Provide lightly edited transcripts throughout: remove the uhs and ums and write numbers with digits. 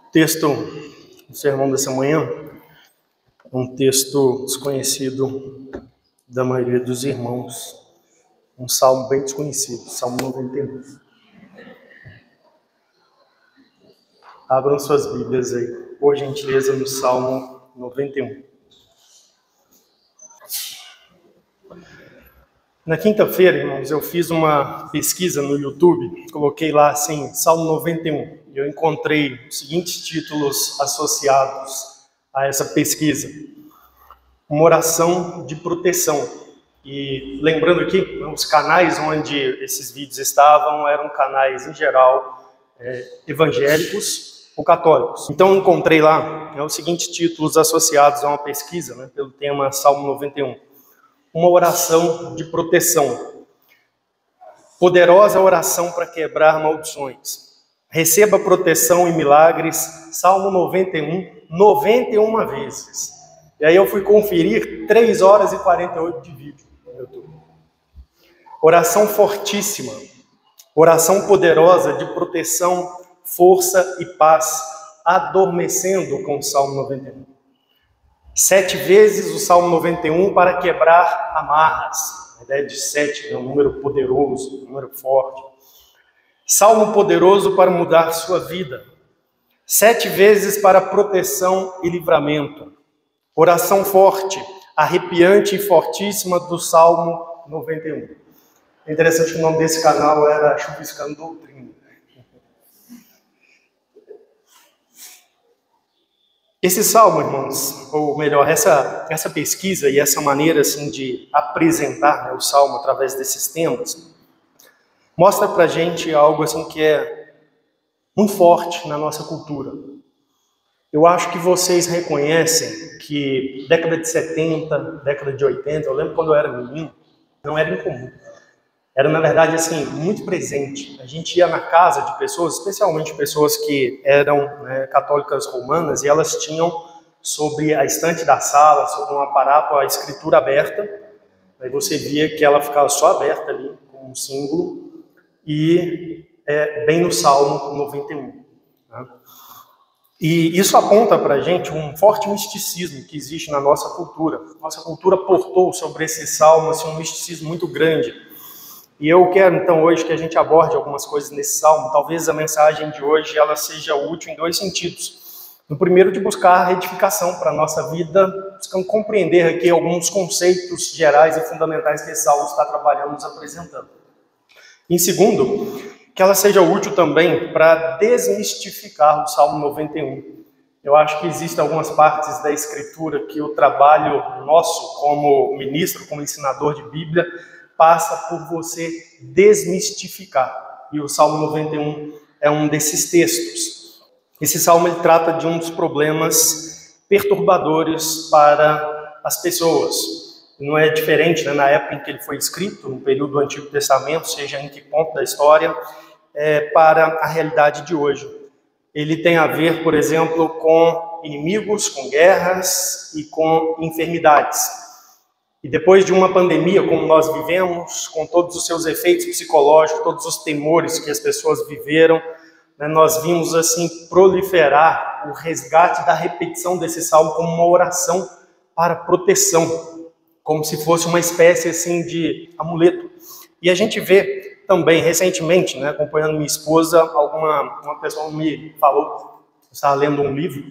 O texto do sermão dessa manhã é um texto desconhecido da maioria dos irmãos, um salmo bem desconhecido, Salmo 91. Abram suas Bíblias aí, por gentileza, no Salmo 91. Na quinta-feira, irmãos, eu fiz uma pesquisa no YouTube, coloquei lá assim, Salmo 91, e eu encontrei os seguintes títulos associados a essa pesquisa. Uma oração de proteção. E lembrando aqui, os canais onde esses vídeos estavam eram canais, em geral, evangélicos ou católicos. Então eu encontrei lá os seguintes títulos associados a uma pesquisa, pelo tema Salmo 91. Uma oração de proteção. Poderosa oração para quebrar maldições. Receba proteção e milagres. Salmo 91, 91 vezes. E aí eu fui conferir 3 horas e 48 de vídeo no YouTube. Oração fortíssima. Oração poderosa de proteção, força e paz. Adormecendo com o Salmo 91. 7 vezes o Salmo 91 para quebrar amarras. A ideia de 7 é um número poderoso, um número forte. Salmo poderoso para mudar sua vida. 7 vezes para proteção e livramento. Oração forte, arrepiante e fortíssima do Salmo 91. É interessante que o nome desse canal era Chuviscando Doutrina. Esse salmo, irmãos, ou melhor, essa pesquisa e essa maneira assim, de apresentar o salmo através desses temas, mostra pra gente algo assim, que é muito forte na nossa cultura. Eu acho que vocês reconhecem que década de 70, década de 80, eu lembro quando eu era menino, não era incomum. Era, na verdade, assim, muito presente. A gente ia na casa de pessoas, especialmente pessoas que eram católicas romanas, e elas tinham sobre a estante da sala, sobre um aparato, a escritura aberta. Aí você via que ela ficava só aberta ali, como um símbolo, e bem no Salmo 91. Né? E isso aponta para a gente um forte misticismo que existe na nossa cultura. Nossa cultura portou sobre esse salmo assim, um misticismo muito grande. E eu quero, então, hoje que a gente aborde algumas coisas nesse salmo. Talvez a mensagem de hoje ela seja útil em 2 sentidos. No primeiro, de buscar edificação para a nossa vida, buscando compreender aqui alguns conceitos gerais e fundamentais que esse salmo está trabalhando, nos apresentando. Em segundo, que ela seja útil também para desmistificar o Salmo 91. Eu acho que existem algumas partes da Escritura que o trabalho nosso como ministro, como ensinador de Bíblia, passa por você desmistificar. E o Salmo 91 é um desses textos. Esse salmo ele trata de um dos problemas perturbadores para as pessoas. Não é diferente na época em que ele foi escrito, no período do Antigo Testamento, seja em que ponto da história, para a realidade de hoje. Ele tem a ver, por exemplo, com inimigos, com guerras e com enfermidades. E depois de uma pandemia como nós vivemos, com todos os seus efeitos psicológicos, todos os temores que as pessoas viveram, nós vimos assim proliferar o resgate da repetição desse salmo como uma oração para proteção, como se fosse uma espécie assim de amuleto. E a gente vê também, recentemente, acompanhando minha esposa, uma pessoa me falou, eu estava lendo um livro,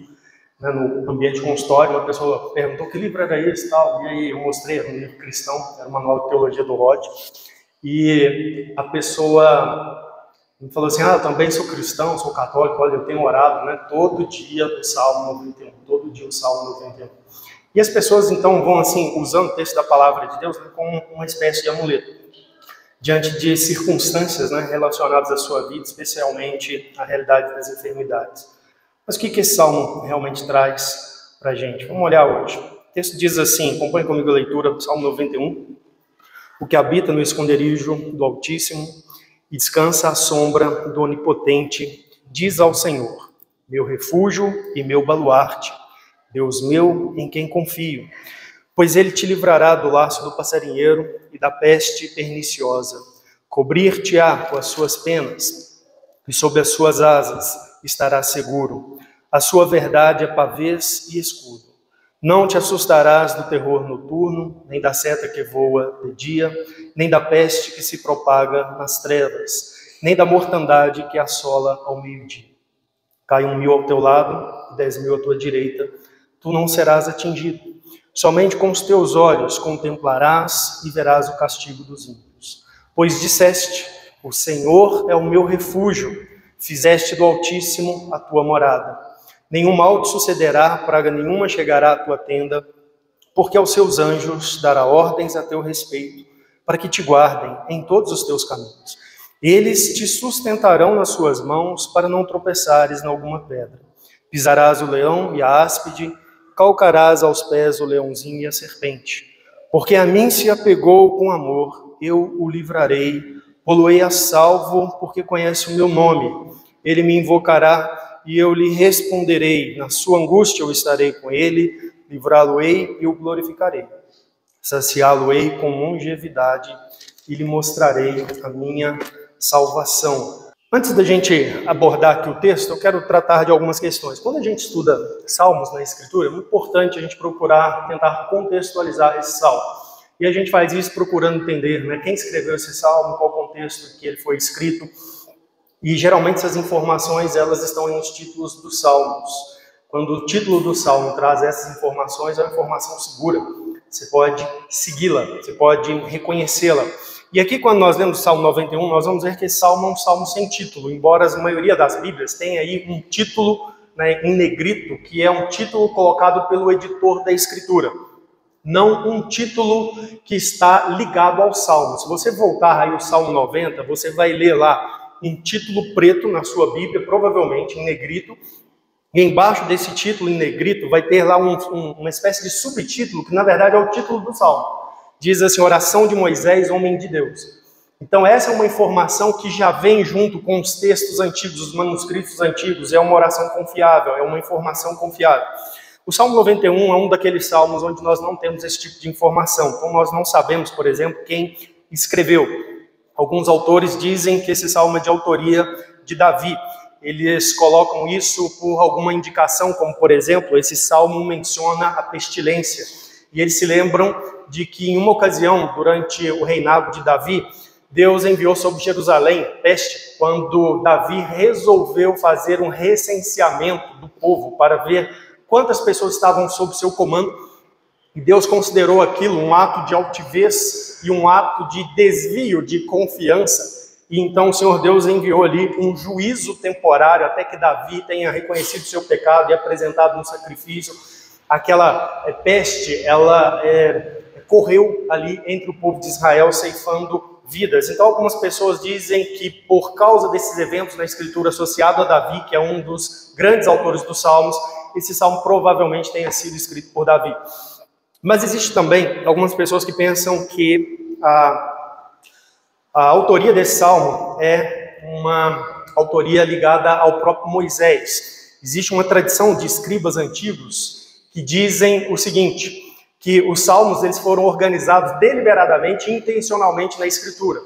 no ambiente consultório, uma pessoa perguntou que livro era esse e tal, e aí eu mostrei, era um livro cristão, era uma nova teologia do Rod, e a pessoa me falou assim, eu também sou cristão, sou católico, olha, eu tenho orado, todo dia o Salmo 91, todo dia o Salmo 91. E as pessoas então vão assim, usando o texto da palavra de Deus como uma espécie de amuleto, diante de circunstâncias relacionadas à sua vida, especialmente a realidade das enfermidades. Mas o que esse salmo realmente traz para a gente? Vamos olhar hoje. O texto diz assim, acompanhe comigo a leitura do Salmo 91. O que habita no esconderijo do Altíssimo e descansa à sombra do Onipotente, diz ao Senhor, meu refúgio e meu baluarte, Deus meu em quem confio. Pois ele te livrará do laço do passarinheiro e da peste perniciosa. Cobrir-te-á com as suas penas e sob as suas asas estará seguro. A sua verdade é pavês e escudo. Não te assustarás do terror noturno, nem da seta que voa de dia, nem da peste que se propaga nas trevas, nem da mortandade que assola ao meio-dia. Cai 1.000 ao teu lado, 10.000 à tua direita, tu não serás atingido. Somente com os teus olhos contemplarás e verás o castigo dos ímpios. Pois disseste, o Senhor é o meu refúgio, fizeste do Altíssimo a tua morada. Nenhum mal te sucederá, praga nenhuma chegará à tua tenda, porque aos seus anjos dará ordens a teu respeito, para que te guardem em todos os teus caminhos. Eles te sustentarão nas suas mãos, para não tropeçares em alguma pedra. Pisarás o leão e a áspide, calcarás aos pés o leãozinho e a serpente. Porque a mim se apegou com amor, eu o livrarei, pô-lo-ei a salvo, porque conhece o meu nome. Ele me invocará, e eu lhe responderei. Na sua angústia eu estarei com ele, livrá-lo-ei e o glorificarei. Saciá-lo-ei com longevidade e lhe mostrarei a minha salvação. Antes da gente abordar aqui o texto, eu quero tratar de algumas questões. Quando a gente estuda salmos na Escritura, é muito importante a gente procurar tentar contextualizar esse salmo. E a gente faz isso procurando entender, né, quem escreveu esse salmo, qual o contexto em que ele foi escrito. E geralmente essas informações elas estão nos títulos dos salmos. Quando o título do salmo traz essas informações, é uma informação segura. Você pode segui-la, você pode reconhecê-la. E aqui quando nós lemos o Salmo 91, nós vamos ver que esse salmo é um salmo sem título, embora a maioria das Bíblias tenha aí um título, né, em negrito, que é um título colocado pelo editor da Escritura. Não um título que está ligado ao salmo. Se você voltar aí ao Salmo 90, você vai ler lá um título preto na sua Bíblia, provavelmente em negrito, e embaixo desse título em negrito vai ter lá uma espécie de subtítulo, que na verdade é o título do salmo. Diz assim, oração de Moisés, homem de Deus. Então essa é uma informação que já vem junto com os textos antigos, os manuscritos antigos, é uma oração confiável, é uma informação confiável. O Salmo 91 é um daqueles salmos onde nós não temos esse tipo de informação, então nós não sabemos, por exemplo, quem escreveu. Alguns autores dizem que esse salmo é de autoria de Davi. Eles colocam isso por alguma indicação, como, por exemplo, esse salmo menciona a pestilência. E eles se lembram de que, em uma ocasião, durante o reinado de Davi, Deus enviou sobre Jerusalém peste, quando Davi resolveu fazer um recenseamento do povo para ver quantas pessoas estavam sob seu comando. E Deus considerou aquilo um ato de altivez e um ato de desvio de confiança. E então o Senhor Deus enviou ali um juízo temporário até que Davi tenha reconhecido seu pecado e apresentado um sacrifício. Aquela peste, ela correu ali entre o povo de Israel, ceifando vidas. Então algumas pessoas dizem que por causa desses eventos na Escritura associado a Davi, que é um dos grandes autores dos Salmos, esse salmo provavelmente tenha sido escrito por Davi. Mas existe também algumas pessoas que pensam que a autoria desse salmo é uma autoria ligada ao próprio Moisés. Existe uma tradição de escribas antigos que dizem o seguinte, que os salmos eles foram organizados deliberadamente e intencionalmente na Escritura.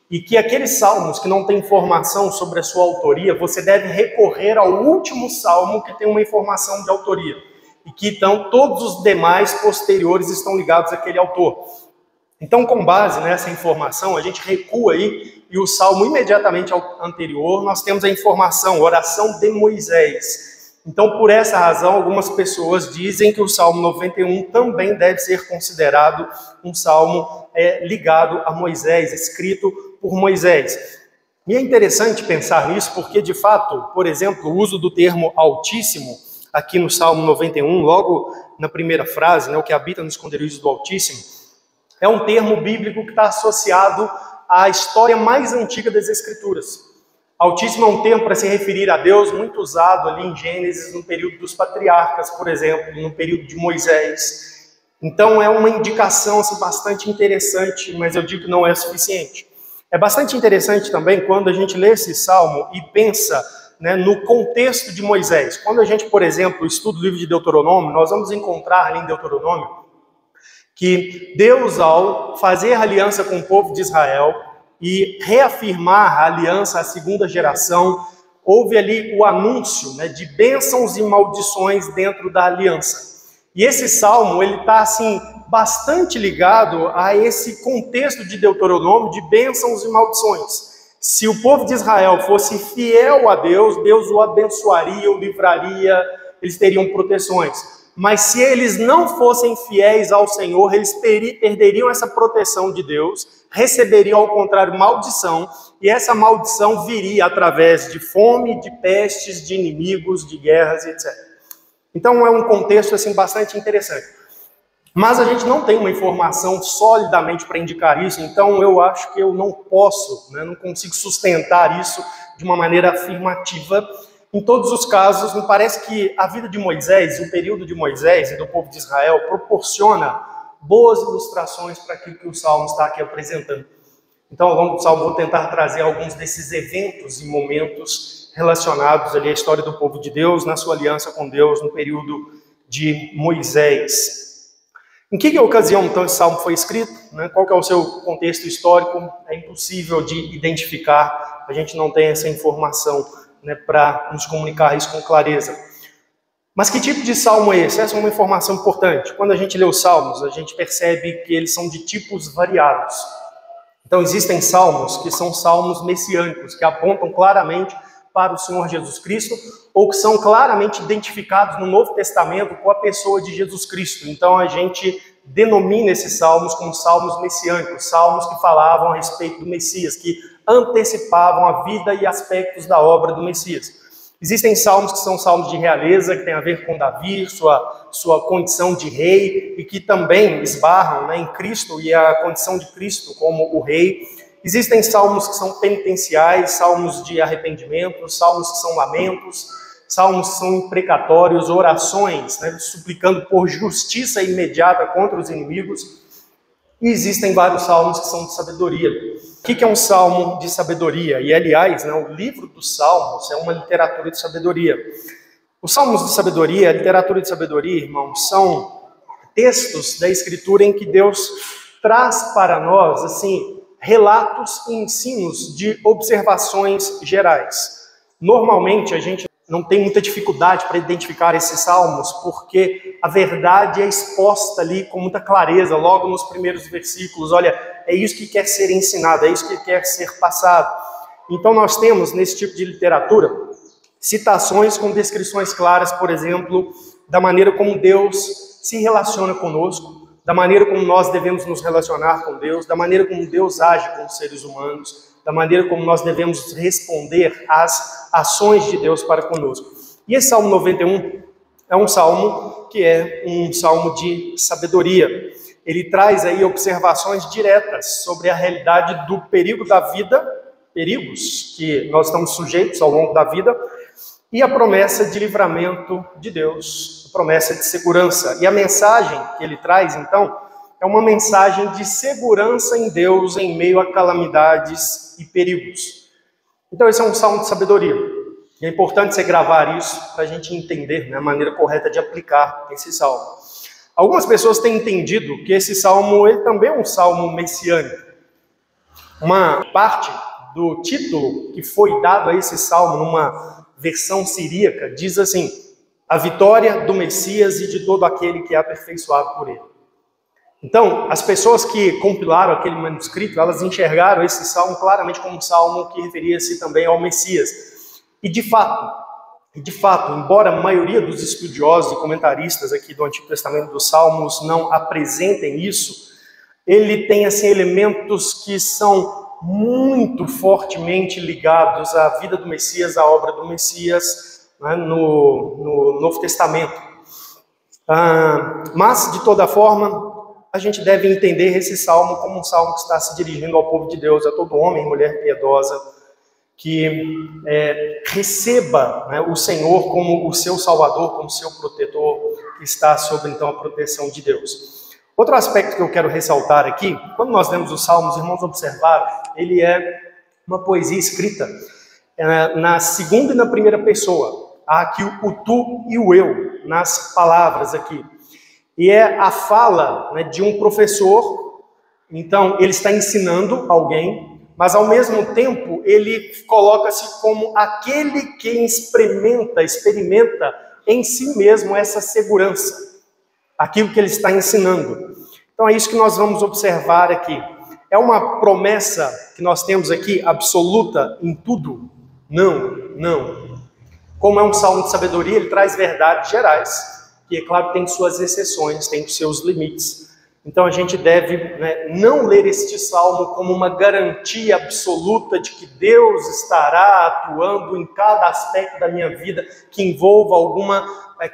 E que aqueles salmos que não têm informação sobre a sua autoria, você deve recorrer ao último salmo que tem uma informação de autoria. E que então todos os demais posteriores estão ligados àquele autor. Então, com base nessa informação, a gente recua aí, e o salmo imediatamente anterior, nós temos a informação, oração de Moisés. Então, por essa razão, algumas pessoas dizem que o Salmo 91 também deve ser considerado um salmo ligado a Moisés, escrito por Moisés. E é interessante pensar nisso, porque, de fato, por exemplo, o uso do termo Altíssimo, aqui no Salmo 91, logo na primeira frase, né, o que habita nos esconderijos do Altíssimo, é um termo bíblico que está associado à história mais antiga das Escrituras. Altíssimo é um termo para se referir a Deus muito usado ali em Gênesis, no período dos patriarcas, por exemplo, no período de Moisés. Então é uma indicação assim, bastante interessante, mas eu digo que não é suficiente. É bastante interessante também quando a gente lê esse salmo e pensa, né, no contexto de Moisés. Quando a gente, por exemplo, estuda o livro de Deuteronômio, nós vamos encontrar ali em Deuteronômio que Deus, ao fazer aliança com o povo de Israel, e reafirmar a aliança à segunda geração, houve ali o anúncio, né, de bênçãos e maldições dentro da aliança. E esse salmo, ele está assim, bastante ligado a esse contexto de Deuteronômio de bênçãos e maldições. Se o povo de Israel fosse fiel a Deus, Deus o abençoaria, o livraria, eles teriam proteções. Mas se eles não fossem fiéis ao Senhor, eles perderiam essa proteção de Deus, receberiam, ao contrário, maldição, e essa maldição viria através de fome, de pestes, de inimigos, de guerras, etc. Então é um contexto assim, bastante interessante. Mas a gente não tem uma informação solidamente para indicar isso, então eu acho que eu não posso, não consigo sustentar isso de uma maneira afirmativa. Em todos os casos, me parece que a vida de Moisés, o período de Moisés e do povo de Israel, proporciona boas ilustrações para aquilo que o Salmo está aqui apresentando. Então, ao longo do Salmo, vou tentar trazer alguns desses eventos e momentos relacionados ali à história do povo de Deus, na sua aliança com Deus, no período de Moisés. Em que ocasião, então, esse Salmo foi escrito? Qual que é o seu contexto histórico? É impossível de identificar, a gente não tem essa informação para nos comunicar isso com clareza. Mas que tipo de salmo é esse? Essa é uma informação importante. Quando a gente lê os salmos, a gente percebe que eles são de tipos variados. Então existem salmos que são salmos messiânicos, que apontam claramente para o Senhor Jesus Cristo, ou que são claramente identificados no Novo Testamento com a pessoa de Jesus Cristo. Então a gente denomina esses salmos como salmos messiânicos, salmos que falavam a respeito do Messias, que antecipavam a vida e aspectos da obra do Messias. Existem salmos que são salmos de realeza, que tem a ver com Davi, sua condição de rei, e que também esbarram em Cristo e a condição de Cristo como o rei. Existem salmos que são penitenciais, salmos de arrependimento, salmos que são lamentos, salmos que são imprecatórios, orações, suplicando por justiça imediata contra os inimigos. E existem vários salmos que são de sabedoria. O que é um salmo de sabedoria? E, aliás, o livro dos salmos é uma literatura de sabedoria. Os salmos de sabedoria, a literatura de sabedoria, irmãos, são textos da Escritura em que Deus traz para nós, assim, relatos e ensinos de observações gerais. Normalmente, a gente não tem muita dificuldade para identificar esses salmos, porque a verdade é exposta ali com muita clareza, logo nos primeiros versículos. Olha, é isso que quer ser ensinado, é isso que quer ser passado. Então nós temos, nesse tipo de literatura, citações com descrições claras, por exemplo, da maneira como Deus se relaciona conosco, da maneira como nós devemos nos relacionar com Deus, da maneira como Deus age com os seres humanos, da maneira como nós devemos responder às ações de Deus para conosco. E esse Salmo 91 é um salmo que é um salmo de sabedoria. Ele traz aí observações diretas sobre a realidade do perigo da vida, perigos que nós estamos sujeitos ao longo da vida, e a promessa de livramento de Deus, a promessa de segurança. E a mensagem que ele traz, então, é uma mensagem de segurança em Deus em meio a calamidades e perigos. Então esse é um salmo de sabedoria. E é importante você gravar isso para a gente entender a maneira correta de aplicar esse salmo. Algumas pessoas têm entendido que esse salmo ele também é um salmo messiânico. Uma parte do título que foi dado a esse salmo numa versão siríaca diz assim: a vitória do Messias e de todo aquele que é aperfeiçoado por ele. Então, as pessoas que compilaram aquele manuscrito, elas enxergaram esse salmo claramente como um salmo que referia-se também ao Messias. E de fato, embora a maioria dos estudiosos e comentaristas aqui do Antigo Testamento dos Salmos não apresentem isso, ele tem assim, elementos que são muito fortemente ligados à vida do Messias, à obra do Messias, no Novo Testamento. Mas, de toda forma, a gente deve entender esse salmo como um salmo que está se dirigindo ao povo de Deus, a todo homem e mulher piedosa, que receba o Senhor como o seu Salvador, como seu protetor, que está sob, então, a proteção de Deus. Outro aspecto que eu quero ressaltar aqui, quando nós lemos os Salmos, irmãos, observaram, ele é uma poesia escrita na segunda e na primeira pessoa. Há aqui o tu e o eu nas palavras aqui. E é a fala de um professor, então ele está ensinando alguém, mas ao mesmo tempo ele coloca-se como aquele que experimenta em si mesmo essa segurança, aquilo que ele está ensinando. Então é isso que nós vamos observar aqui. É uma promessa que nós temos aqui absoluta em tudo? Não. Como é um salmo de sabedoria, ele traz verdades gerais, que é claro que tem suas exceções, tem seus limites. Então a gente deve, não ler este salmo como uma garantia absoluta de que Deus estará atuando em cada aspecto da minha vida que envolva alguma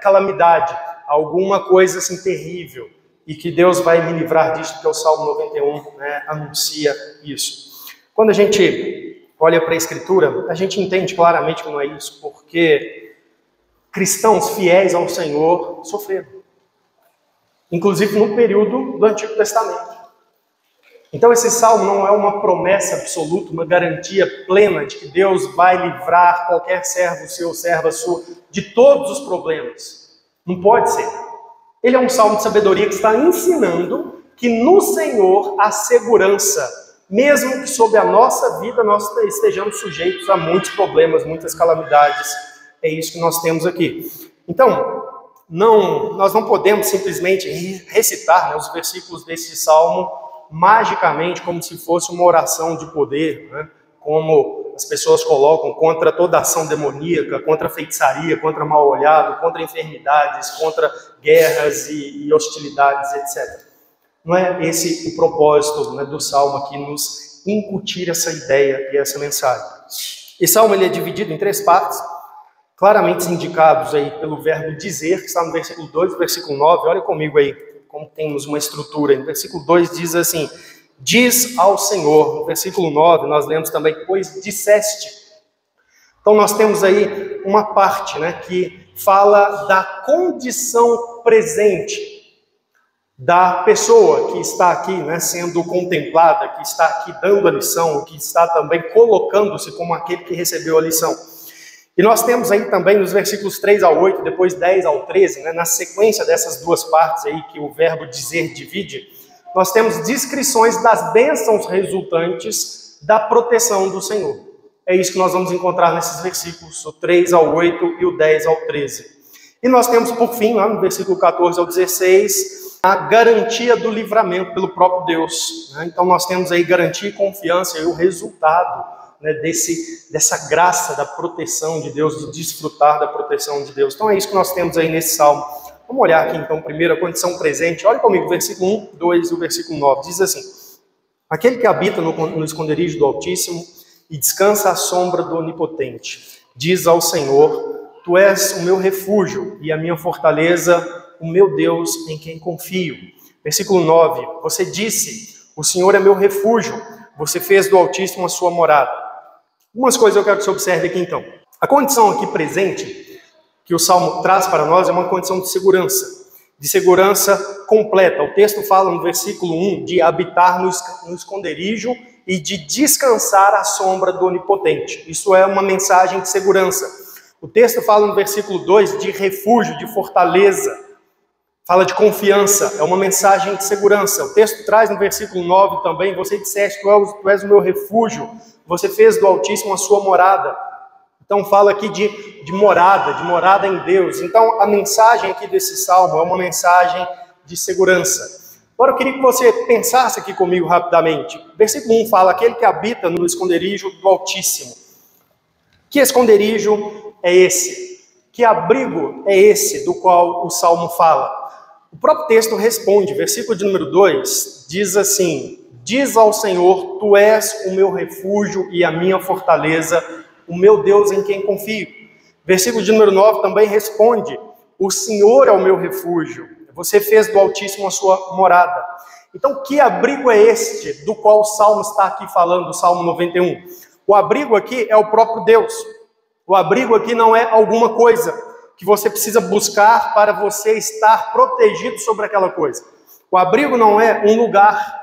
calamidade, alguma coisa assim terrível, e que Deus vai me livrar disso, porque o Salmo 91 anuncia isso. Quando a gente olha para a Escritura, a gente entende claramente que não é isso, porque cristãos fiéis ao Senhor sofreram, inclusive no período do Antigo Testamento. Então esse salmo não é uma promessa absoluta, uma garantia plena de que Deus vai livrar qualquer servo seu, serva sua, de todos os problemas. Não pode ser. Ele é um salmo de sabedoria que está ensinando que no Senhor há segurança, mesmo que sob a nossa vida nós estejamos sujeitos a muitos problemas, muitas calamidades. É isso que nós temos aqui. Então, nós não podemos simplesmente recitar os versículos desse salmo magicamente, como se fosse uma oração de poder, como as pessoas colocam, contra toda ação demoníaca, contra a feitiçaria, contra mal olhado, contra enfermidades, contra guerras e hostilidades, etc. Não é esse o propósito do salmo aqui, nos incutir essa ideia e essa mensagem. Esse salmo ele é dividido em 3 partes, claramente indicados aí pelo verbo dizer, que está no versículo 2 e versículo 9. Olha comigo aí, como temos uma estrutura. No versículo 2 diz assim: diz ao Senhor. No versículo 9 nós lemos também, pois disseste. Então nós temos aí uma parte que fala da condição presente da pessoa que está aqui sendo contemplada, que está aqui dando a lição, que está também colocando-se como aquele que recebeu a lição. E nós temos aí também nos versículos 3 ao 8, depois 10 ao 13, na sequência dessas 2 partes aí que o verbo dizer divide, nós temos descrições das bênçãos resultantes da proteção do Senhor. É isso que nós vamos encontrar nesses versículos, o 3 ao 8 e o 10 ao 13. E nós temos, por fim, lá no versículo 14 ao 16, a garantia do livramento pelo próprio Deus. Então nós temos aí garantia e confiança e o resultado dessa graça da proteção de Deus, de desfrutar da proteção de Deus. Então é isso que nós temos aí nesse salmo. Vamos olhar aqui então primeiro a condição presente. Olha comigo o versículo 1, 2 e o versículo 9. Diz assim: aquele que habita no esconderijo do Altíssimo e descansa à sombra do Onipotente, diz ao Senhor: tu és o meu refúgio e a minha fortaleza, o meu Deus em quem confio. Versículo 9, você disse: o Senhor é meu refúgio, você fez do Altíssimo a sua morada. Algumas coisas eu quero que você observe aqui então. A condição aqui presente que o Salmo traz para nós é uma condição de segurança completa. O texto fala no versículo 1 de habitar no esconderijo e de descansar à sombra do Onipotente. Isso é uma mensagem de segurança. O texto fala no versículo 2 de refúgio, de fortaleza. Fala de confiança, é uma mensagem de segurança. O texto traz no versículo 9 também: você disseste, tu és o meu refúgio, você fez do Altíssimo a sua morada. Então fala aqui de morada em Deus. Então a mensagem aqui desse salmo é uma mensagem de segurança. Agora eu queria que você pensasse aqui comigo rapidamente. Versículo 1 fala: aquele que habita no esconderijo do Altíssimo. Que esconderijo é esse? Que abrigo é esse do qual o salmo fala? O próprio texto responde, versículo de número 2, diz assim: diz ao Senhor, tu és o meu refúgio e a minha fortaleza, o meu Deus em quem confio. Versículo de número 9 também responde: o Senhor é o meu refúgio, você fez do Altíssimo a sua morada. Então, que abrigo é este do qual o Salmo está aqui falando, o Salmo 91? O abrigo aqui é o próprio Deus. O abrigo aqui não é alguma coisa que você precisa buscar para você estar protegido sobre aquela coisa. O abrigo não é um lugar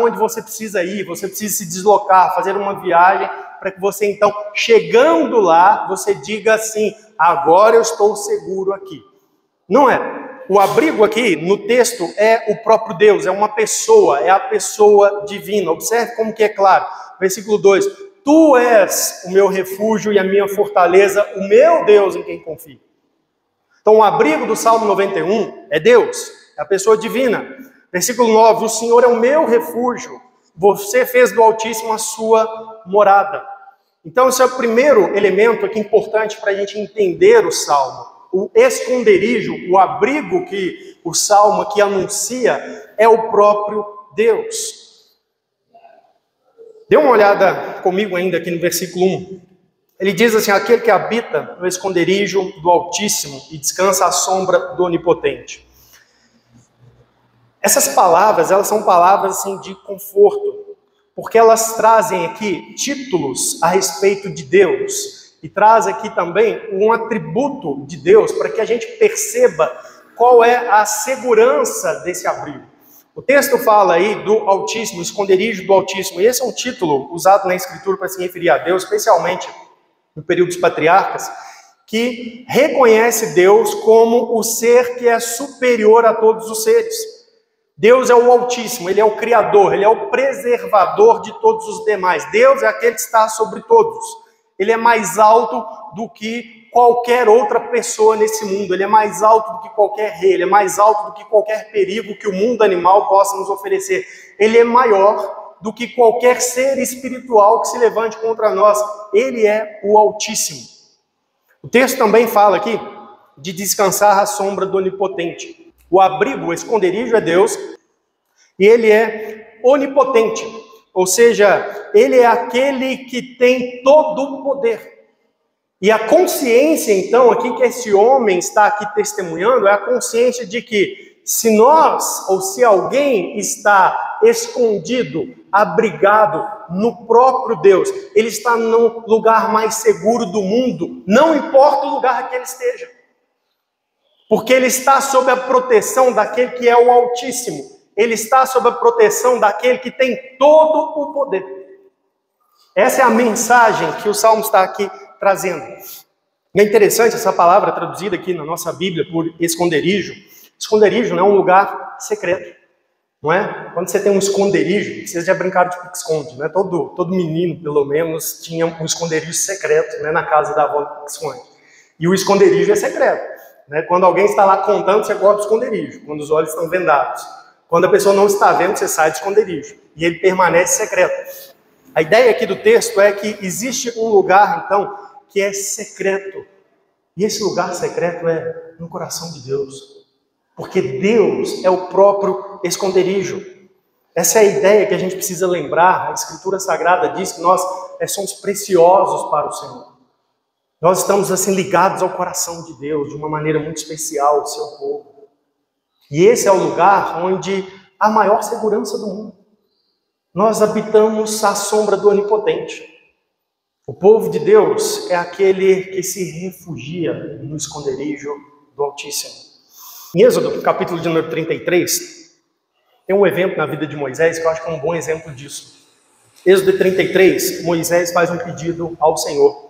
onde você precisa ir, você precisa se deslocar, fazer uma viagem, para que você então, chegando lá, você diga assim: agora eu estou seguro aqui. Não é. O abrigo aqui, no texto, é o próprio Deus, é uma pessoa, é a pessoa divina. Observe como que é claro. Versículo 2: Tu és o meu refúgio e a minha fortaleza, o meu Deus em quem confio. Então o abrigo do Salmo 91 é Deus, é a pessoa divina. Versículo 9: O Senhor é o meu refúgio, você fez do Altíssimo a sua morada. Então esse é o primeiro elemento aqui importante para a gente entender o Salmo. O esconderijo, o abrigo que o Salmo aqui anuncia é o próprio Deus. Dê uma olhada comigo ainda aqui no versículo 1. Ele diz assim: aquele que habita no esconderijo do Altíssimo e descansa à sombra do Onipotente. Essas palavras, elas são palavras assim, de conforto, porque elas trazem aqui títulos a respeito de Deus e traz aqui também um atributo de Deus para que a gente perceba qual é a segurança desse abrigo. O texto fala aí do Altíssimo, esconderijo do Altíssimo, e esse é um título usado na Escritura para se referir a Deus, especialmente no período dos patriarcas, que reconhece Deus como o ser que é superior a todos os seres. Deus é o Altíssimo, Ele é o Criador, Ele é o preservador de todos os demais. Deus é aquele que está sobre todos. Ele é mais alto do que qualquer outra pessoa nesse mundo. Ele é mais alto do que qualquer rei. Ele é mais alto do que qualquer perigo que o mundo animal possa nos oferecer. Ele é maior do que qualquer ser espiritual que se levante contra nós. Ele é o Altíssimo. O texto também fala aqui de descansar à sombra do Onipotente. O abrigo, o esconderijo é Deus, e Ele é onipotente, ou seja, Ele é aquele que tem todo o poder. E a consciência, então, aqui que esse homem está aqui testemunhando, é a consciência de que se nós, ou se alguém está escondido, abrigado no próprio Deus, ele está no lugar mais seguro do mundo, não importa o lugar que ele esteja. Porque ele está sob a proteção daquele que é o Altíssimo. Ele está sob a proteção daquele que tem todo o poder. Essa é a mensagem que o Salmo está aqui trazendo. E é interessante essa palavra traduzida aqui na nossa Bíblia por esconderijo. Esconderijo não é um lugar secreto, não é? Quando você tem um esconderijo, vocês já brincaram de pique-esconde, né? Todo menino, pelo menos, tinha um esconderijo secreto, né, na casa da avó do pique-esconde. E o esconderijo é secreto. Quando alguém está lá contando, você guarda o esconderijo, quando os olhos estão vendados. Quando a pessoa não está vendo, você sai do esconderijo. E ele permanece secreto. A ideia aqui do texto é que existe um lugar, então, que é secreto. E esse lugar secreto é no coração de Deus. Porque Deus é o próprio esconderijo. Essa é a ideia que a gente precisa lembrar. A Escritura Sagrada diz que nós somos preciosos para o Senhor. Nós estamos assim ligados ao coração de Deus de uma maneira muito especial, o seu povo. E esse é o lugar onde há a maior segurança do mundo. Nós habitamos à sombra do Onipotente. O povo de Deus é aquele que se refugia no esconderijo do Altíssimo. Em Êxodo, capítulo de número 33, tem um evento na vida de Moisés que eu acho que é um bom exemplo disso. Êxodo 33, Moisés faz um pedido ao Senhor.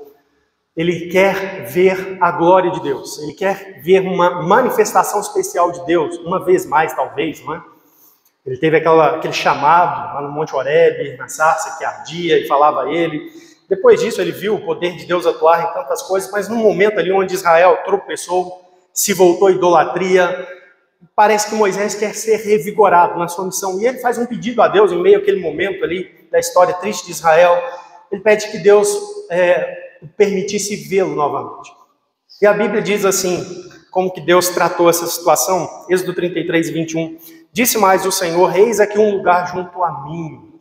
Ele quer ver a glória de Deus. Ele quer ver uma manifestação especial de Deus, uma vez mais, talvez, não é? Ele teve aquele chamado lá no Monte Horebe, na sarça que ardia e falava a ele. Depois disso, ele viu o poder de Deus atuar em tantas coisas, mas num momento ali onde Israel tropeçou, se voltou à idolatria, parece que Moisés quer ser revigorado na sua missão. E ele faz um pedido a Deus, em meio àquele momento ali da história triste de Israel. Ele pede que Deus permitisse vê-lo novamente. E a Bíblia diz assim, como que Deus tratou essa situação, Êxodo 33, 21. Disse mais o Senhor: eis aqui um lugar junto a mim,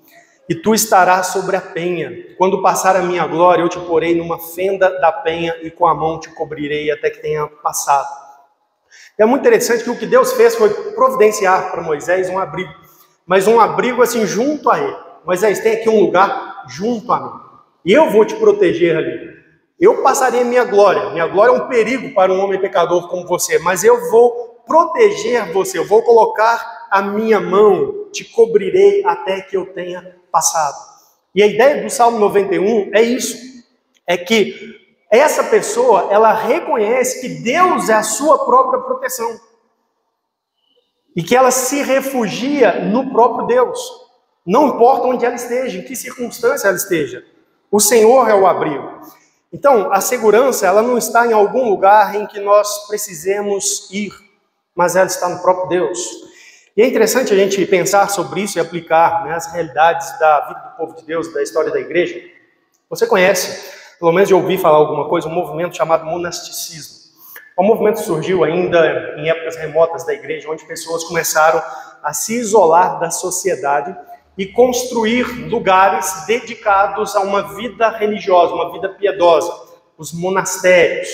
e tu estarás sobre a penha. Quando passar a minha glória, eu te porei numa fenda da penha, e com a mão te cobrirei até que tenha passado. É muito interessante que o que Deus fez foi providenciar para Moisés um abrigo, mas um abrigo assim junto a ele. Moisés, tem aqui um lugar junto a mim. E eu vou te proteger ali. Eu passarei a minha glória. Minha glória é um perigo para um homem pecador como você, mas eu vou proteger você. Eu vou colocar a minha mão, te cobrirei até que eu tenha passado. E a ideia do Salmo 91 é isso. É que essa pessoa, ela reconhece que Deus é a sua própria proteção. E que ela se refugia no próprio Deus. Não importa onde ela esteja, em que circunstância ela esteja. O Senhor é o abrigo. Então, a segurança, ela não está em algum lugar em que nós precisemos ir, mas ela está no próprio Deus. E é interessante a gente pensar sobre isso e aplicar, né, as realidades da vida do povo de Deus, da história da igreja. Você conhece, pelo menos de ouvir falar alguma coisa, um movimento chamado monasticismo. O movimento surgiu ainda em épocas remotas da igreja, onde pessoas começaram a se isolar da sociedade e construir lugares dedicados a uma vida religiosa, uma vida piedosa, os monastérios,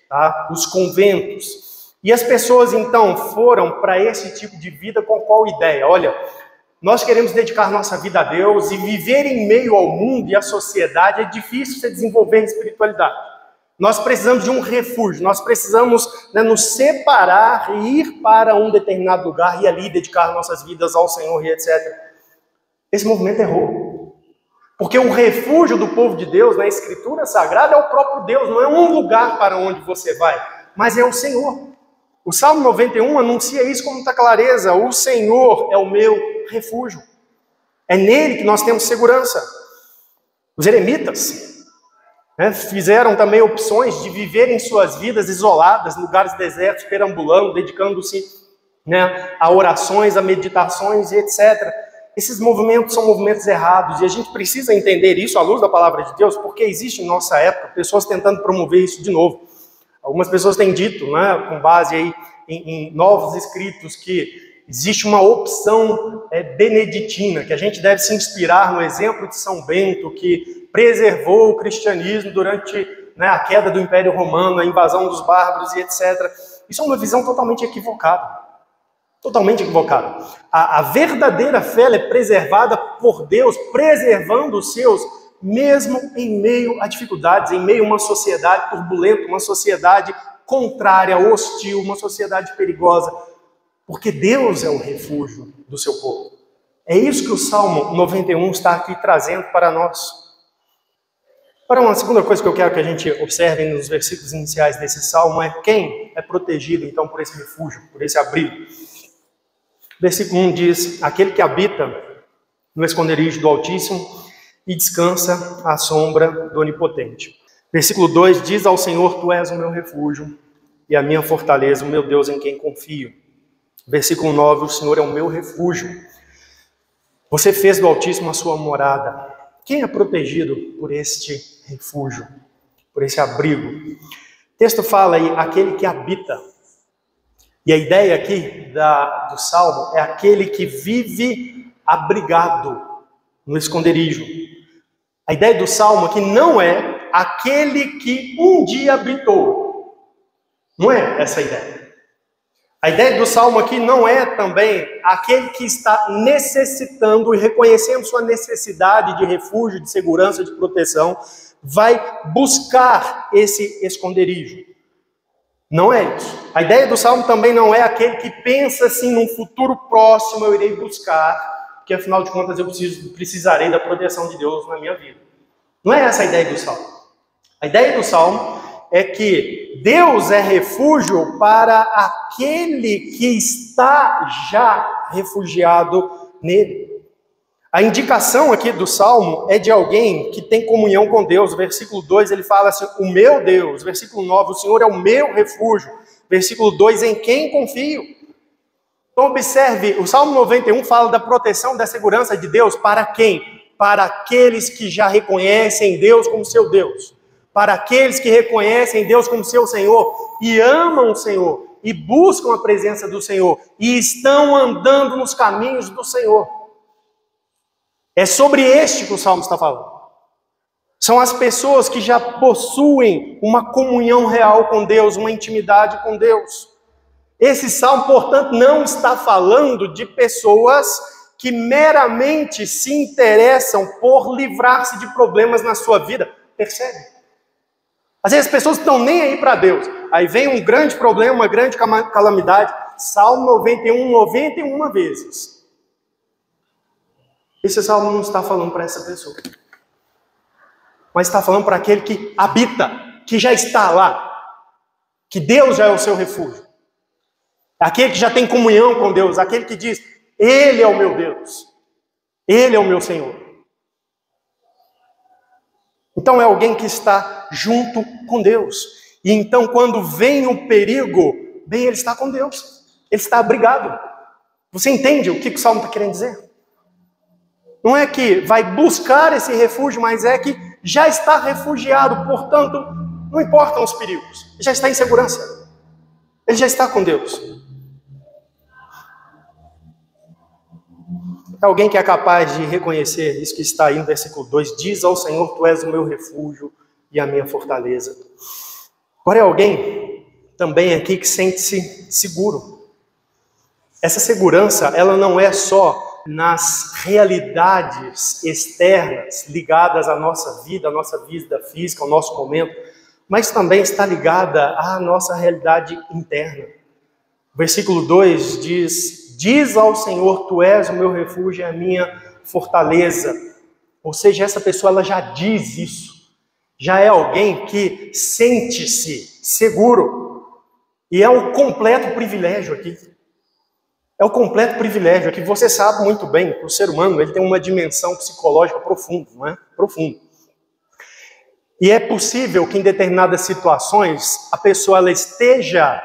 tá? Os conventos. E as pessoas então foram para esse tipo de vida com qual ideia? Olha, nós queremos dedicar nossa vida a Deus e viver em meio ao mundo e à sociedade é difícil você desenvolver espiritualidade. Nós precisamos de um refúgio, nós precisamos, né, nos separar e ir para um determinado lugar e ali dedicar nossas vidas ao Senhor e etc. Esse movimento errou. Porque o refúgio do povo de Deus na Escritura Sagrada é o próprio Deus, não é um lugar para onde você vai, mas é o Senhor. O Salmo 91 anuncia isso com muita clareza. O Senhor é o meu refúgio. É nele que nós temos segurança. Os eremitas, né, fizeram também opções de viverem suas vidas isoladas, em lugares desertos, perambulando, dedicando-se, né, a orações, a meditações e etc. Esses movimentos são movimentos errados e a gente precisa entender isso à luz da palavra de Deus, porque existe em nossa época pessoas tentando promover isso de novo. Algumas pessoas têm dito, né, com base aí em novos escritos, que existe uma opção beneditina, que a gente deve se inspirar no exemplo de São Bento, que preservou o cristianismo durante, né, a queda do Império Romano, a invasão dos bárbaros e etc. Isso é uma visão totalmente equivocada. Totalmente equivocada. A verdadeira fé é preservada por Deus, preservando os seus, mesmo em meio a dificuldades, em meio a uma sociedade turbulenta, uma sociedade contrária, hostil, uma sociedade perigosa, porque Deus é o refúgio do seu povo. É isso que o Salmo 91 está aqui trazendo para nós. Para uma segunda coisa que eu quero que a gente observe nos versículos iniciais desse Salmo é quem é protegido então por esse refúgio, por esse abrigo. Versículo 1 diz: aquele que habita no esconderijo do Altíssimo e descansa à sombra do Onipotente. Versículo 2 diz ao Senhor: tu és o meu refúgio e a minha fortaleza, o meu Deus em quem confio. Versículo 9: o Senhor é o meu refúgio. Você fez do Altíssimo a sua morada. Quem é protegido por este refúgio, por esse abrigo? O texto fala aí, aquele que habita. E a ideia aqui do Salmo é aquele que vive abrigado no esconderijo. A ideia do Salmo aqui não é aquele que um dia habitou. Não é essa a ideia. A ideia do Salmo aqui não é também aquele que está necessitando e reconhecendo sua necessidade de refúgio, de segurança, de proteção, vai buscar esse esconderijo. Não é isso. A ideia do Salmo também não é aquele que pensa assim, num futuro próximo eu irei buscar, porque afinal de contas eu precisarei da proteção de Deus na minha vida. Não é essa a ideia do Salmo. A ideia do Salmo é que Deus é refúgio para aquele que está já refugiado nele. A indicação aqui do Salmo é de alguém que tem comunhão com Deus. Versículo 2 ele fala assim, o meu Deus. Versículo 9, o Senhor é o meu refúgio. Versículo 2, em quem confio. Então observe, o Salmo 91 fala da proteção, da segurança de Deus para quem? Para aqueles que já reconhecem Deus como seu Deus. Para aqueles que reconhecem Deus como seu Senhor e amam o Senhor e buscam a presença do Senhor e estão andando nos caminhos do Senhor. É sobre este que o Salmo está falando. São as pessoas que já possuem uma comunhão real com Deus, uma intimidade com Deus. Esse Salmo, portanto, não está falando de pessoas que meramente se interessam por livrar-se de problemas na sua vida. Percebe? Às vezes as pessoas estão nem aí para Deus. Aí vem um grande problema, uma grande calamidade. Salmo 91 vezes. Esse salmo não está falando para essa pessoa, mas está falando para aquele que habita, que já está lá, que Deus já é o seu refúgio. Aquele que já tem comunhão com Deus, aquele que diz, Ele é o meu Deus. Ele é o meu Senhor. Então é alguém que está junto com Deus. E então quando vem o perigo, bem, ele está com Deus. Ele está abrigado. Você entende o que o Salmo está querendo dizer? Não é que vai buscar esse refúgio, mas é que já está refugiado, portanto, não importam os perigos. Ele já está em segurança. Ele já está com Deus. É alguém que é capaz de reconhecer isso que está aí no versículo 2. Diz ao Senhor, tu és o meu refúgio e a minha fortaleza. Agora é alguém também aqui que sente-se seguro. Essa segurança, ela não é só nas realidades externas ligadas à nossa vida física, ao nosso momento, mas também está ligada à nossa realidade interna. O versículo 2 diz: diz ao Senhor, tu és o meu refúgio e a minha fortaleza. Ou seja, essa pessoa ela já diz isso. Já é alguém que sente-se seguro. E é um completo privilégio aqui. É o completo privilégio aqui. Você sabe muito bem que o ser humano ele tem uma dimensão psicológica profunda, não é? Profunda. E é possível que em determinadas situações a pessoa ela esteja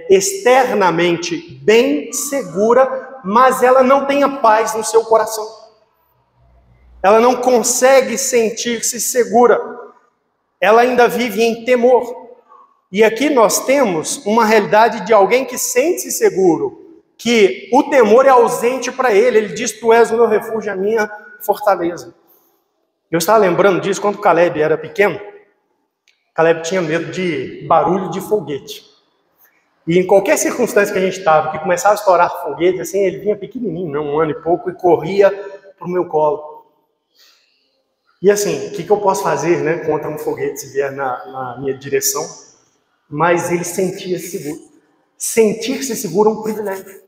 externamente bem segura, mas ela não tenha paz no seu coração. Ela não consegue sentir-se segura. Ela ainda vive em temor. E aqui nós temos uma realidade de alguém que sente-se seguro, que o temor é ausente para ele. Ele diz, tu és o meu refúgio, a minha fortaleza. Eu estava lembrando disso quando o Caleb era pequeno. Caleb tinha medo de barulho de foguete. E em qualquer circunstância que a gente estava, que começava a estourar foguete, assim, ele vinha pequenininho, né, 1 ano e pouco, e corria para o meu colo. E assim, o que eu posso fazer, né, contra um foguete se vier na minha direção? Mas ele sentia-se seguro. Sentir-se seguro é um privilégio.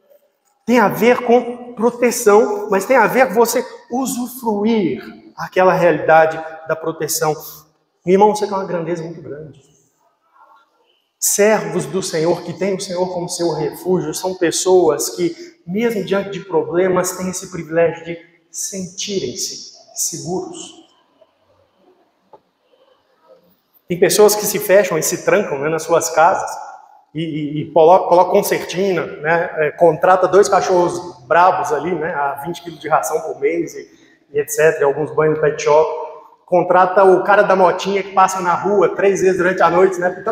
Tem a ver com proteção, mas tem a ver com você usufruir aquela realidade da proteção. Meu irmão, você tem uma grandeza muito grande. Servos do Senhor, que têm o Senhor como seu refúgio, são pessoas que, mesmo diante de problemas, têm esse privilégio de sentirem-se seguros. Tem pessoas que se fecham e se trancam, né, nas suas casas e colocam concertina, né, contrata 2 cachorros brabos ali, né, a 20 quilos de ração por mês e etc. Alguns banhos no pet shop. Contrata o cara da motinha que passa na rua 3 vezes durante a noite, né,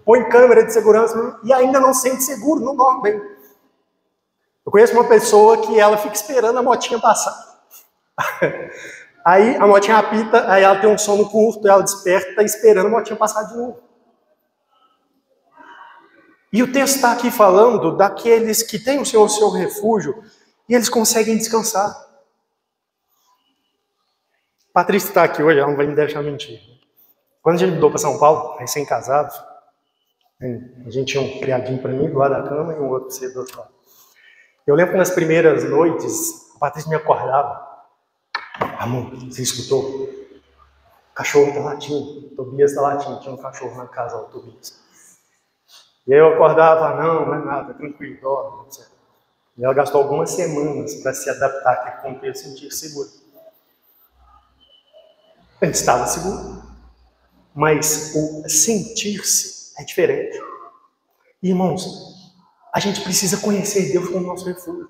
põe câmera de segurança e ainda não sente seguro, não dorme bem. Eu conheço uma pessoa que ela fica esperando a motinha passar. Aí a motinha apita, aí ela tem um sono curto, ela desperta esperando a motinha passar de novo. E o texto está aqui falando daqueles que têm o Senhor seu refúgio e eles conseguem descansar. Patrícia está aqui hoje, ela não vai me deixar mentir. Quando a gente mudou para São Paulo, recém-casado, a gente tinha um criadinho para mim do lado da cama e um outro para você do outro lado. Eu lembro que nas primeiras noites, a Patrícia me acordava. Amor, você escutou? O cachorro está latindo, o Tobias está latindo. Tinha um cachorro na casa, o Tobias. E aí eu acordava, não é nada, tranquilo, dorme, etc. E ela gastou algumas semanas para se adaptar àquele contexto e sentir seguro. A gente estava seguro, mas o sentir-se é diferente. Irmãos, a gente precisa conhecer Deus como nosso refúgio.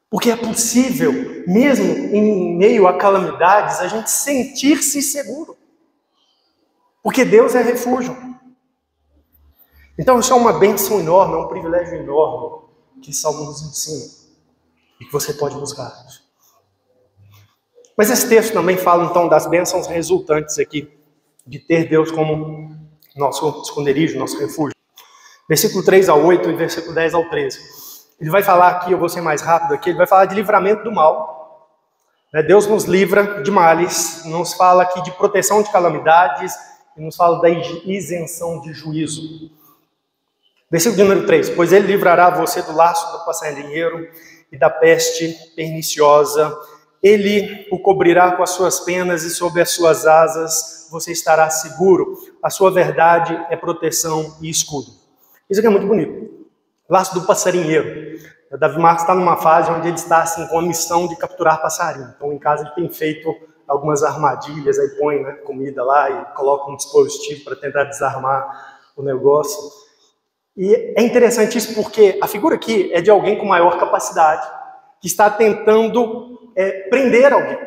Porque é possível, mesmo em meio a calamidades, a gente sentir-se seguro. Porque Deus é refúgio. Então isso é uma bênção enorme, é um privilégio enorme que o Salmo nos ensina. E que você pode buscar. Mas esse texto também fala então das bênçãos resultantes aqui de ter Deus como nosso esconderijo, nosso refúgio. Versículo 3 ao 8 e versículo 10 ao 13. Ele vai falar aqui, eu vou ser mais rápido aqui, ele vai falar de livramento do mal. Deus nos livra de males, nos fala aqui de proteção de calamidades e nos fala da isenção de juízo. Versículo número 3. Pois ele livrará você do laço do passarinheiro e da peste perniciosa. Ele o cobrirá com as suas penas e sob as suas asas você estará seguro. A sua verdade é proteção e escudo. Isso aqui é muito bonito. Laço do passarinheiro. Davi Marques está numa fase onde ele está assim, com a missão de capturar passarinho. Então, em casa, ele tem feito algumas armadilhas, aí põe, né, comida lá e coloca um dispositivo para tentar desarmar o negócio. E é interessante isso porque a figura aqui é de alguém com maior capacidade, que está tentando prender alguém.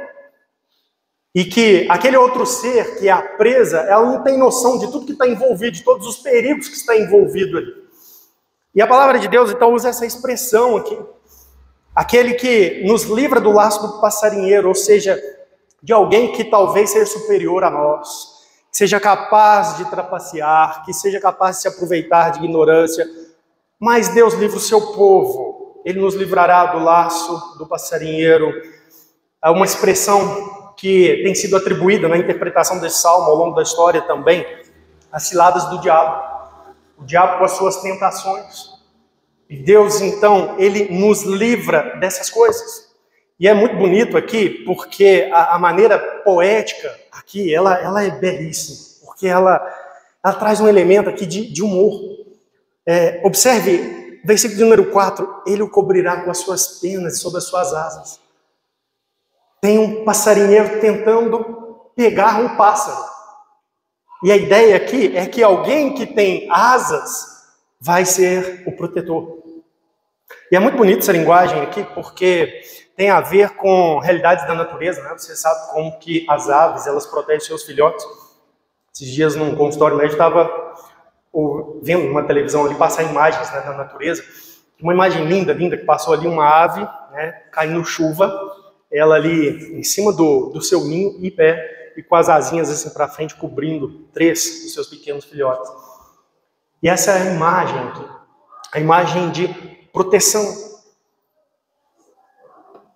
E que aquele outro ser, que é a presa, ela não tem noção de tudo que está envolvido, de todos os perigos que está envolvido ali. E a palavra de Deus, então, usa essa expressão aqui. Aquele que nos livra do laço do passarinheiro, ou seja, de alguém que talvez seja superior a nós, que seja capaz de trapacear, que seja capaz de se aproveitar de ignorância. Mas Deus livra o seu povo. Ele nos livrará do laço do passarinheiro. É uma expressão que tem sido atribuída na interpretação desse salmo ao longo da história também, as ciladas do diabo. O diabo com as suas tentações. E Deus, então, ele nos livra dessas coisas. E é muito bonito aqui, porque a maneira poética aqui, ela é belíssima. Porque ela traz um elemento aqui de humor. Observe, versículo número 4, ele o cobrirá com as suas penas e sob as suas asas. Tem um passarinheiro tentando pegar um pássaro. E a ideia aqui é que alguém que tem asas vai ser o protetor. E é muito bonita essa linguagem aqui, porque tem a ver com realidades da natureza, né? Você sabe como que as aves, elas protegem seus filhotes. Esses dias, num consultório médico, estava vendo uma televisão ali passar imagens, né, da natureza. Uma imagem linda, que passou ali uma ave, né, caindo chuva, ela ali em cima do seu ninho, em pé, e com as asinhas assim para frente, cobrindo 3 dos seus pequenos filhotes. E essa é a imagem aqui, a imagem de proteção.